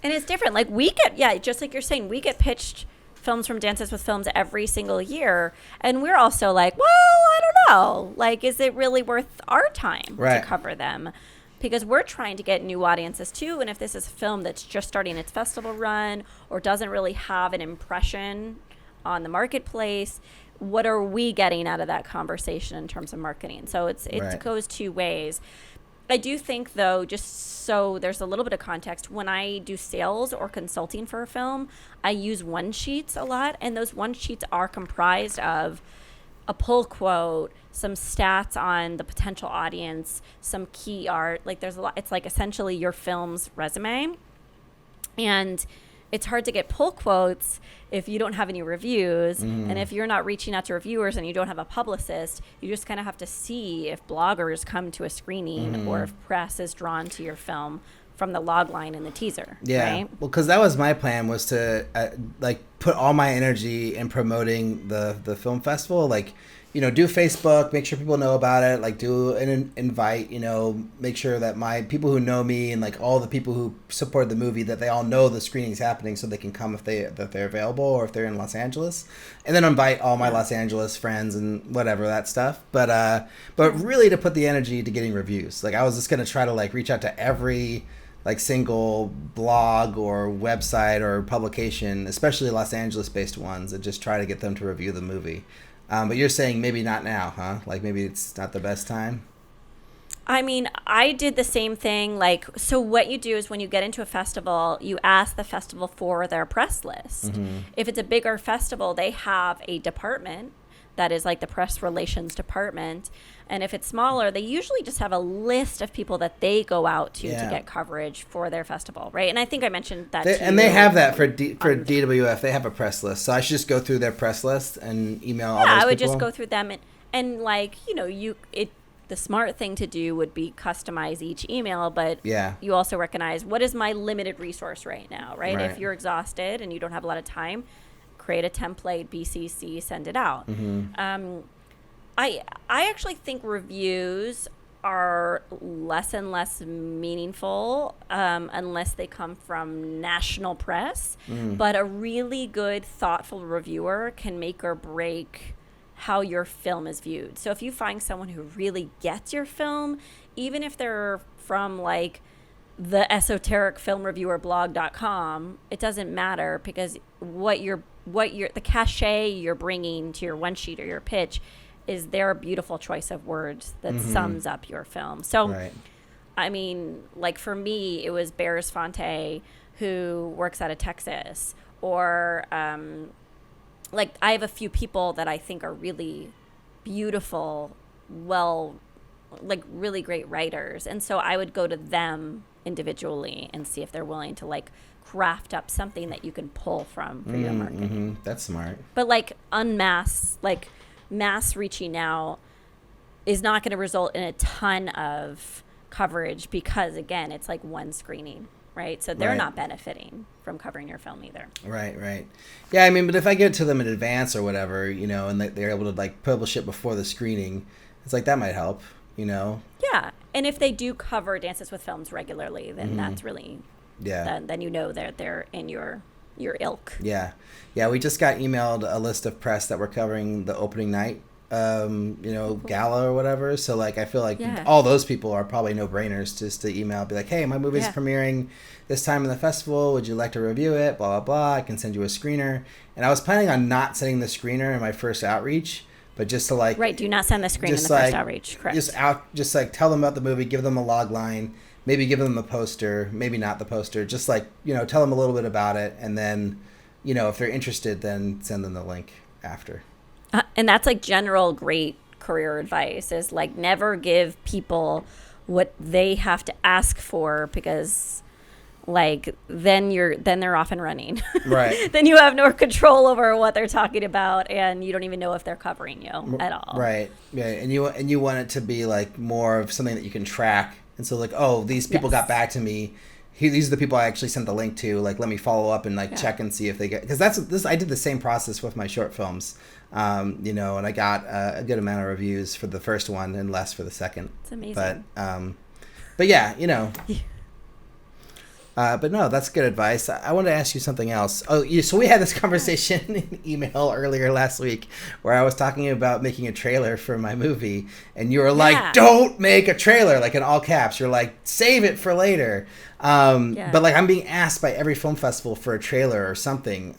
And it's different. Like, we get, just like you're saying, we get pitched films from Dances with Films every single year. And we're also like, well, I don't know. Like, is it really worth our time to cover them? Because we're trying to get new audiences too. And if this is a film that's just starting its festival run or doesn't really have an impression on the marketplace, what are we getting out of that conversation in terms of marketing? So it goes two ways. I do think, though, just so there's a little bit of context, when I do sales or consulting for a film, I use one sheets a lot. And those one sheets are comprised of a pull quote, some stats on the potential audience, some key art. Like, there's a lot. It's like essentially your film's resume. And it's hard to get pull quotes if you don't have any reviews. And if you're not reaching out to reviewers and you don't have a publicist, you just kind of have to see if bloggers come to a screening or if press is drawn to your film from the log line in the teaser. Right? Well, because that was my plan, was to like put all my energy in promoting the film festival. Like, you know, do Facebook, make sure people know about it, like do an invite, you know, make sure that my people who know me and like all the people who support the movie, that they all know the screening's happening so they can come if they're available, or if they're in Los Angeles, and then invite all my Los Angeles friends and whatever, that stuff. But really to put the energy to getting reviews. Like, I was just going to try to like reach out to every like single blog or website or publication, especially Los Angeles based ones, and just try to get them to review the movie. But you're saying maybe not now, huh? Like, maybe it's not the best time? I mean, I did the same thing. Like, so what you do is when you get into a festival, you ask the festival for their press list. If it's a bigger festival, they have a department that is like the press relations department. And if it's smaller, they usually just have a list of people that they go out to get coverage for their festival, right? And I think I mentioned that too. And they have that for DWF. They have a press list. So I should just go through their press list and email all those people? Yeah, I would just go through them. And like, you know, the smart thing to do would be customize each email, but you also recognize, what is my limited resource right now, right? If you're exhausted and you don't have a lot of time, create a template, BCC, send it out. I actually think reviews are less and less meaningful unless they come from national press. But a really good, thoughtful reviewer can make or break how your film is viewed. So if you find someone who really gets your film, even if they're from like the esoteric film reviewer blog.com, it doesn't matter, because the cachet you're bringing to your one sheet or your pitch is their beautiful choice of words that sums up your film. So, I mean, like for me, it was Bears Fonte, who works out of Texas, or like I have a few people that I think are really beautiful, like really great writers. And so I would go to them individually and see if they're willing to like craft up something that you can pull from for your marketing. That's smart. But like mass reaching out is not going to result in a ton of coverage because, again, it's like one screening, right? So they're not benefiting from covering your film either. Right. Yeah, I mean, but if I get to them in advance or whatever, you know, and they're able to like publish it before the screening, it's like that might help, you know? Yeah, and if they do cover Dances with Films regularly, then that's really, then you know they're in your ilk. Yeah. We just got emailed a list of press that we're covering the opening night, gala or whatever. So like, I feel like all those people are probably no-brainers just to email, be like, hey, my movie's premiering this time in the festival. Would you like to review it? Blah, blah, blah. I can send you a screener. And I was planning on not sending the screener in my first outreach, but just to like... Right, do not send the screener in the first outreach, correct. Just like tell them about the movie, give them a log line, maybe give them a poster, maybe not the poster, just like, you know, tell them a little bit about it. And then, you know, if they're interested, then send them the link after. And that's like general great career advice is like never give people what they have to ask for because like then they're off and running. Right. Then you have no control over what they're talking about and you don't even know if they're covering you at all. Right. Yeah. And you want it to be like more of something that you can track. And so like, oh, these people got back to me. These are the people I actually sent the link to. Like, let me follow up and like check and see if they get, because I did the same process with my short films, you know, and I got a good amount of reviews for the first one and less for the second. It's amazing. But yeah, you know. But no, that's good advice. I want to ask you something else. So we had this conversation in email earlier last week where I was talking about making a trailer for my movie, and you were like, "Don't make a trailer!" Like in all caps. You're like, "Save it for later." But like I'm being asked by every film festival for a trailer or something.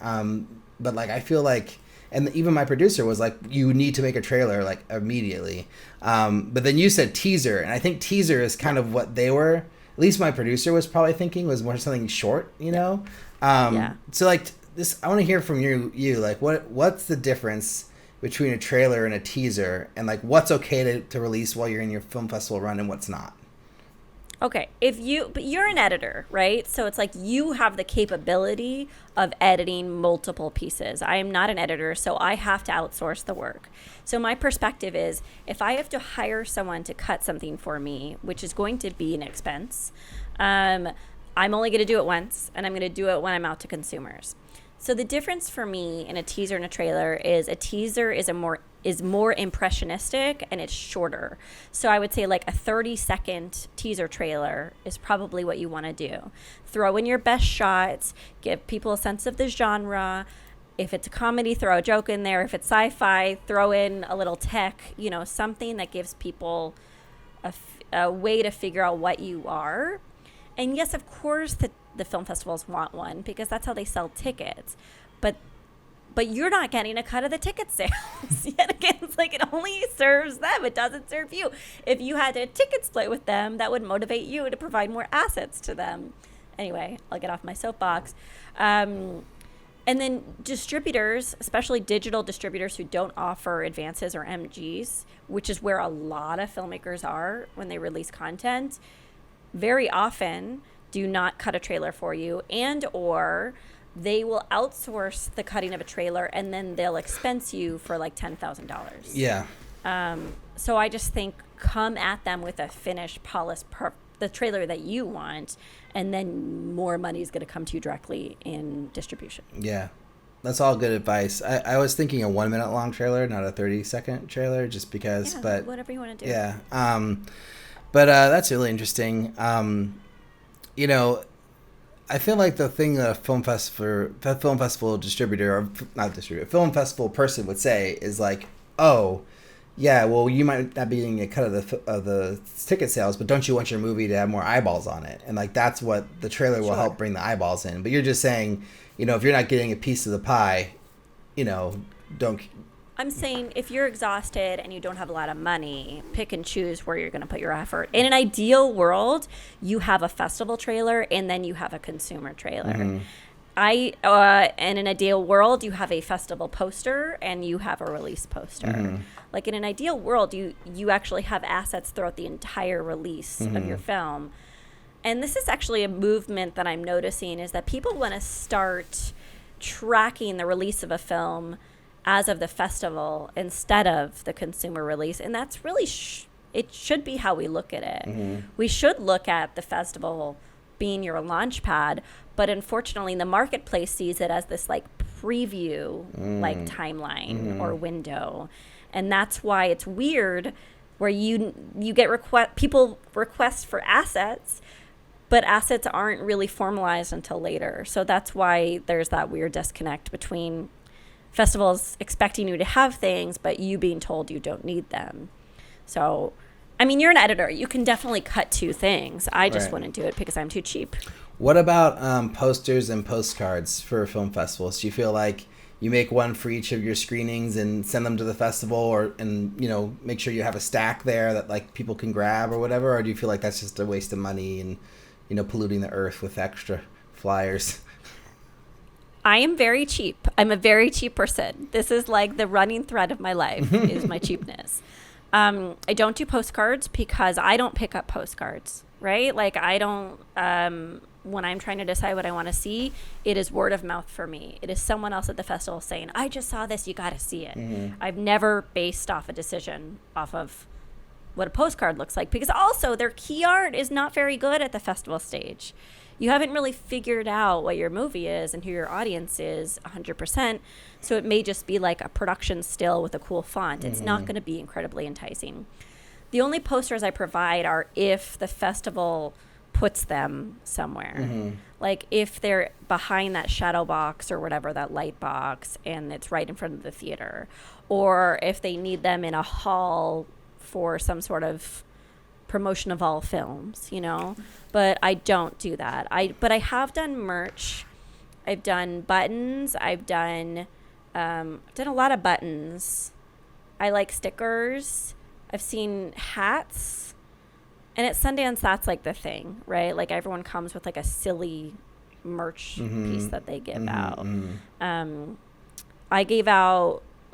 But like I feel like, and even my producer was like, "You need to make a trailer like immediately." But then you said teaser, and I think teaser is kind of what they were. At least my producer was probably thinking was more something short, you know? So like this, I want to hear from you, like what's the difference between a trailer and a teaser and like what's okay to release while you're in your film festival run and what's not? Okay, but you're an editor, right? So it's like you have the capability of editing multiple pieces. I am not an editor, so I have to outsource the work. So my perspective is if I have to hire someone to cut something for me, which is going to be an expense, I'm only going to do it once, and I'm going to do it when I'm out to consumers. So the difference for me in a teaser and a trailer is a teaser is more impressionistic and it's shorter. So I would say like a 30-second teaser trailer is probably what you want to do. Throw in your best shots, give people a sense of the genre. If it's a comedy, throw a joke in there. If it's sci-fi, throw in a little tech, you know, something that gives people a way to figure out what you are. And yes, of course, the film festivals want one because that's how they sell tickets. But you're not getting a cut of the ticket sales. Yet again, it's like it only serves them. It doesn't serve you. If you had a ticket split with them, that would motivate you to provide more assets to them. Anyway, I'll get off my soapbox. And then distributors, especially digital distributors who don't offer advances or MGs, which is where a lot of filmmakers are when they release content, very often do not cut a trailer for you, and or they will outsource the cutting of a trailer and then they'll expense you for like $10,000. Yeah. So I just think come at them with a finished, polished, the trailer that you want, and then more money is going to come to you directly in distribution. Yeah. That's all good advice. I was thinking a 1 minute long trailer, not a 30-second trailer, just because, but whatever you want to do. Yeah. But that's really interesting. You know, I feel like the thing that a film festival distributor, or not distributor, film festival person would say is like, oh, yeah, well, you might not be getting a cut of the ticket sales, but don't you want your movie to have more eyeballs on it? And like that's what the trailer will help bring the eyeballs in. But you're just saying, you know, if you're not getting a piece of the pie, you know, don't. I'm saying if you're exhausted and you don't have a lot of money, pick and choose where you're going to put your effort. In an ideal world, you have a festival trailer and then you have a consumer trailer. Mm-hmm. In an ideal world, you have a festival poster and you have a release poster. Mm-hmm. Like in an ideal world, you actually have assets throughout the entire release of your film. And this is actually a movement that I'm noticing, is that people want to start tracking the release of a film as of the festival instead of the consumer release. And that's really, it should be how we look at it. We should look at the festival being your launch pad, but unfortunately the marketplace sees it as this like preview like timeline or window. And that's why it's weird where you get people request for assets, but assets aren't really formalized until later. So that's why there's that weird disconnect between festivals expecting you to have things, but you being told you don't need them. So, I mean, you're an editor. You can definitely cut 2 things. I just wouldn't do it because I'm too cheap. What about posters and postcards for film festivals? Do you feel like you make one for each of your screenings and send them to the festival, and make sure you have a stack there that like people can grab or whatever? Or do you feel like that's just a waste of money and polluting the earth with extra flyers? I am very cheap. I'm a very cheap person. This is like the running thread of my life is my cheapness. I don't do postcards because I don't pick up postcards, right? Like I don't, when I'm trying to decide what I want to see, it is word of mouth for me. It is someone else at the festival saying, I just saw this, you got to see it. I've never based off a decision off of what a postcard looks like, because also their key art is not very good at the festival stage. You haven't really figured out what your movie is and who your audience is 100%. So it may just be like a production still with a cool font. It's not going to be incredibly enticing. The only posters I provide are if the festival puts them somewhere. Like if they're behind that shadow box or whatever, that light box, and it's right in front of the theater. Or if they need them in a hall for some sort of promotion of all films, but I don't do that. But I have done merch. I've done buttons. I've done a lot of buttons. I like stickers. I've seen hats. And at Sundance, that's like the thing, right? Like everyone comes with like a silly merch piece that they give out.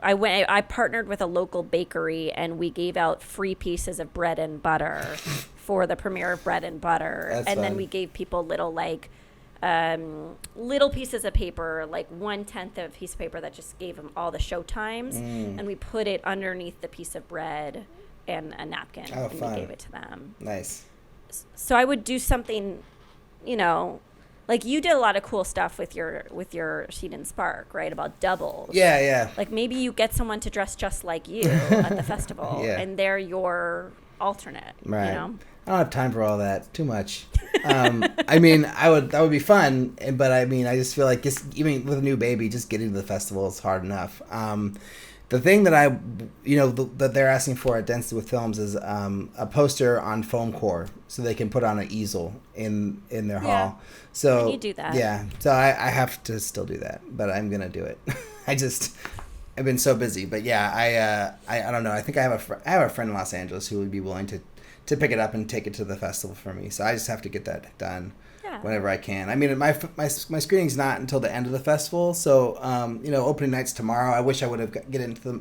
I partnered with a local bakery, and we gave out free pieces of bread and butter for the premiere of Bread and Butter. That's and fun. Then we gave people little pieces of paper, like 1/10 of a piece of paper that just gave them all the show times, and we put it underneath the piece of bread and a napkin, and fun. we gave it to them. Nice. So I would do something, like you did a lot of cool stuff with your Sheet and Spark, right? About doubles. Yeah. Like maybe you get someone to dress just like you at the festival, and they're your alternate. Right. You know? I don't have time for all that. Too much. I mean, that would be fun, but I mean, I just feel like even with a new baby, just getting to the festival is hard enough. The thing that that they're asking for at Density with Films is a poster on foam core, so they can put on an easel in their hall. So you do that. Yeah. So I have to still do that, but I'm gonna do it. I've been so busy, but yeah, I don't know. I think I have a friend in Los Angeles who would be willing to pick it up and take it to the festival for me. So I just have to get that done whenever I can. I mean, my screening's not until the end of the festival, so opening night's tomorrow. I wish I would have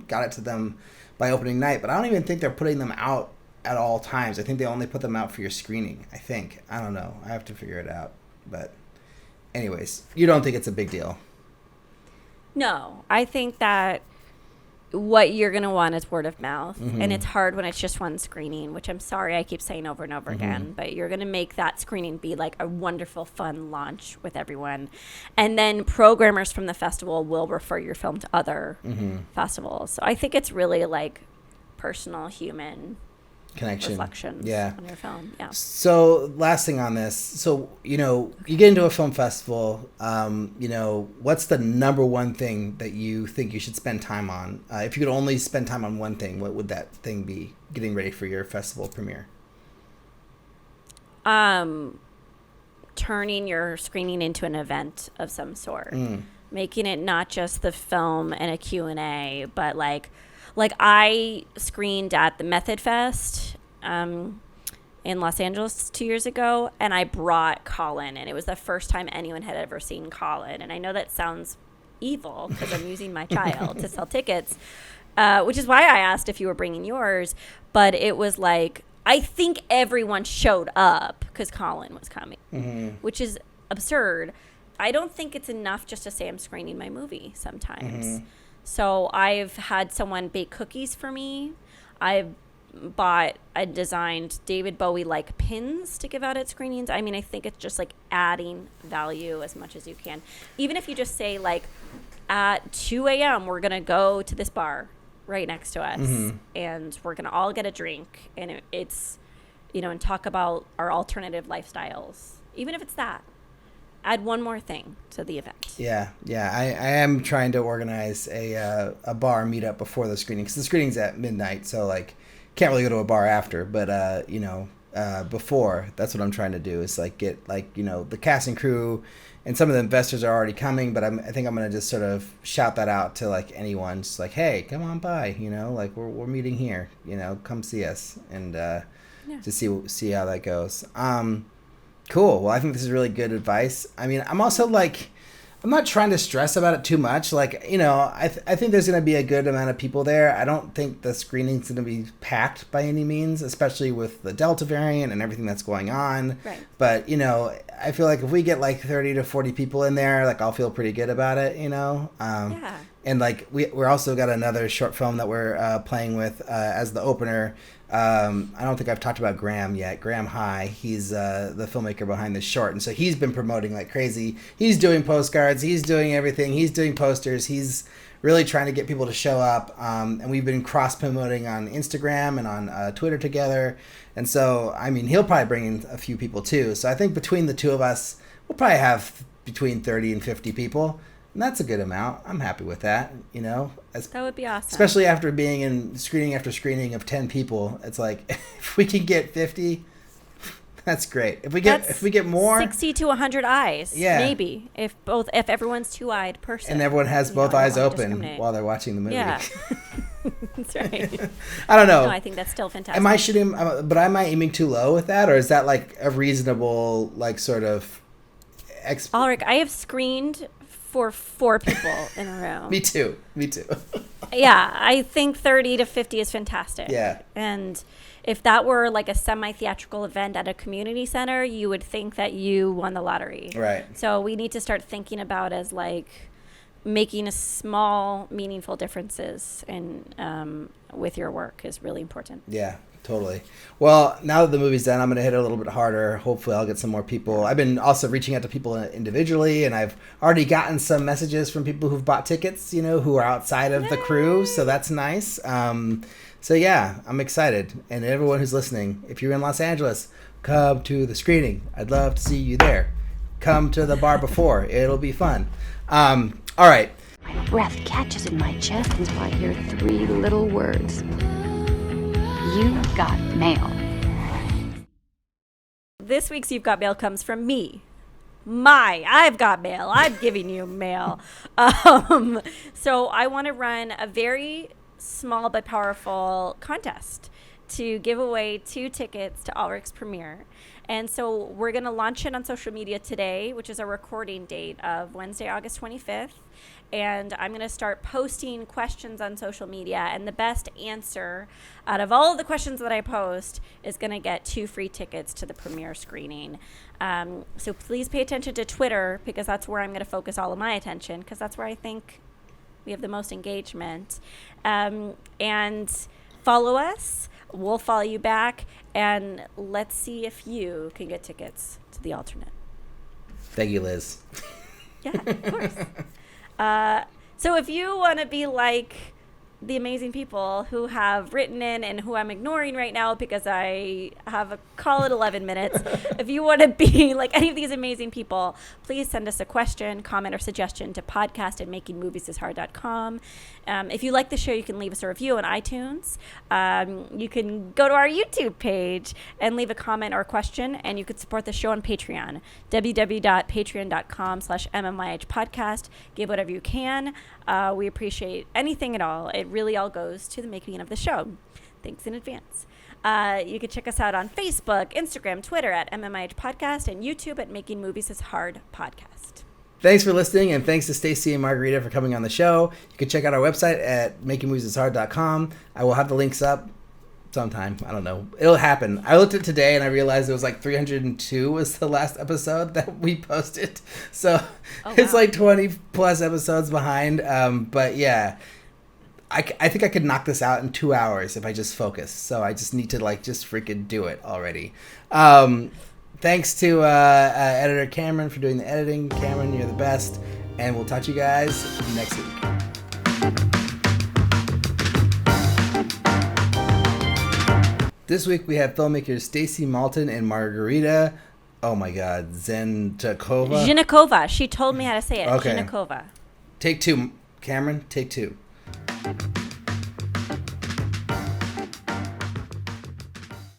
got it to them by opening night, but I don't even think they're putting them out at all times. I think they only put them out for your screening. I don't know. I have to figure it out. But anyways, you don't think it's a big deal? No, I think that what you're going to want is word of mouth. And it's hard when it's just one screening, which I'm sorry I keep saying over and over again, but you're going to make that screening be like a wonderful, fun launch with everyone. And then programmers from the festival will refer your film to other festivals. So I think it's really like personal, human connection, reflections on your film. Yeah. So last thing on this, so you get into a film festival, what's the number one thing that you think you should spend time on? If you could only spend time on one thing, what would that thing be? Getting ready for your festival premiere. Turning your screening into an event of some sort, making it not just the film and a Q&A, but like I screened at the Method Fest in Los Angeles 2 years ago, and I brought Colin, and it was the first time anyone had ever seen Colin. And I know that sounds evil because I'm using my child to sell tickets, which is why I asked if you were bringing yours. But it was like I think everyone showed up because Colin was coming, which is absurd. I don't think it's enough just to say I'm screening my movie sometimes. So I've had someone bake cookies for me. I designed David Bowie-like pins to give out at screenings. I mean, I think it's just like adding value as much as you can. Even if you just say like, at 2 a.m., we're going to go to this bar right next to us and we're going to all get a drink. And it's, and talk about our alternative lifestyles. Even if it's that. Add one more thing to the event. Yeah. I am trying to organize a bar meetup before the screening, because the screening's at midnight, so like can't really go to a bar after. But before, that's what I'm trying to do, is like get like the cast and crew, and some of the investors are already coming. But I think I'm gonna just sort of shout that out to like anyone, just like, hey, come on by, like we're meeting here, come see us, and to see how that goes. Cool. Well, I think this is really good advice. I mean, I'm also like, I'm not trying to stress about it too much. Like, I think there's going to be a good amount of people there. I don't think the screening's going to be packed by any means, especially with the Delta variant and everything that's going on. Right. But, I feel like if we get like 30 to 40 people in there, like I'll feel pretty good about it, Yeah. And like we're also got another short film that we're playing with as the opener. I don't think I've talked about Graham yet. Graham High, he's the filmmaker behind this short, and so he's been promoting like crazy. He's doing postcards, he's doing everything, he's doing posters, he's really trying to get people to show up. And we've been cross promoting on Instagram and on Twitter together. And so, I mean, he'll probably bring in a few people too. So I think between the two of us, we'll probably have between 30 and 50 people. And that's a good amount. I'm happy with that, That would be awesome. Especially after being in screening after screening of 10 people. It's like, if we can get 50, that's great. If we get more, 60 to 100 eyes. Yeah. Maybe. If everyone's two-eyed person. And everyone has both eyes open while they're watching the movie. Yeah. That's right. I don't know. No, I think that's still fantastic. Am I aiming too low with that? Or is that like a reasonable, like sort of... Alrik, I have screened for 4 people in a room. Me too. Yeah, I think 30 to 50 is fantastic. Yeah. And if that were like a semi-theatrical event at a community center, you would think that you won the lottery. Right. So we need to start thinking about as like making a small, meaningful differences in with your work is really important. Yeah. Totally. Well, now that the movie's done, I'm going to hit it a little bit harder. Hopefully I'll get some more people. I've been also reaching out to people individually, and I've already gotten some messages from people who've bought tickets, who are outside of the crew. So that's nice. So yeah, I'm excited. And everyone who's listening, if you're in Los Angeles, come to the screening. I'd love to see you there. Come to the bar before. It'll be fun. All right. My breath catches in my chest until I hear 3 little words. You got mail. This week's You've Got Mail comes from me. I've got mail. I'm giving you mail. So I want to run a very small but powerful contest to give away 2 tickets to Alrik's premiere. And so we're going to launch it on social media today, which is a recording date of Wednesday, August 25th. And I'm going to start posting questions on social media. And the best answer out of all of the questions that I post is going to get 2 free tickets to the premiere screening. So please pay attention to Twitter, because that's where I'm going to focus all of my attention, because that's where I think we have the most engagement. And follow us. We'll follow you back. And let's see if you can get tickets to the alternate. Thank you, Liz. Yeah, of course. So if you want to be like the amazing people who have written in and who I'm ignoring right now because I have a call at 11 minutes, if you want to be like any of these amazing people, please send us a question, comment, or suggestion to podcast@makingmoviesishard.com. If you like the show, you can leave us a review on iTunes. You can go to our YouTube page and leave a comment or a question, and you could support the show on Patreon, www.patreon.com/mmyhpodcast. Give whatever you can. We appreciate anything at all. It really all goes to the making of the show. Thanks in advance. You can check us out on Facebook, Instagram, Twitter at MMIH Podcast, and YouTube at Making Movies is Hard Podcast. Thanks for listening, and thanks to Stacey and Margarita for coming on the show. You can check out our website at makingmoviesishard.com. I will have the links up sometime. I don't know. It'll happen. I looked at today and I realized it was like 302 was the last episode that we posted. So it's like 20 plus episodes behind. But yeah, I think I could knock this out in 2 hours if I just focus. So I just need to like just freaking do it already. Thanks to editor Cameron for doing the editing. Cameron, you're the best. And we'll talk to you guys next week. This week we have filmmakers Stacey, Maltin, and Margarita. Oh my God, Zhitnikova. Zhitnikova. She told me how to say it. Okay. Zhitnikova. Take two, Cameron. Take two.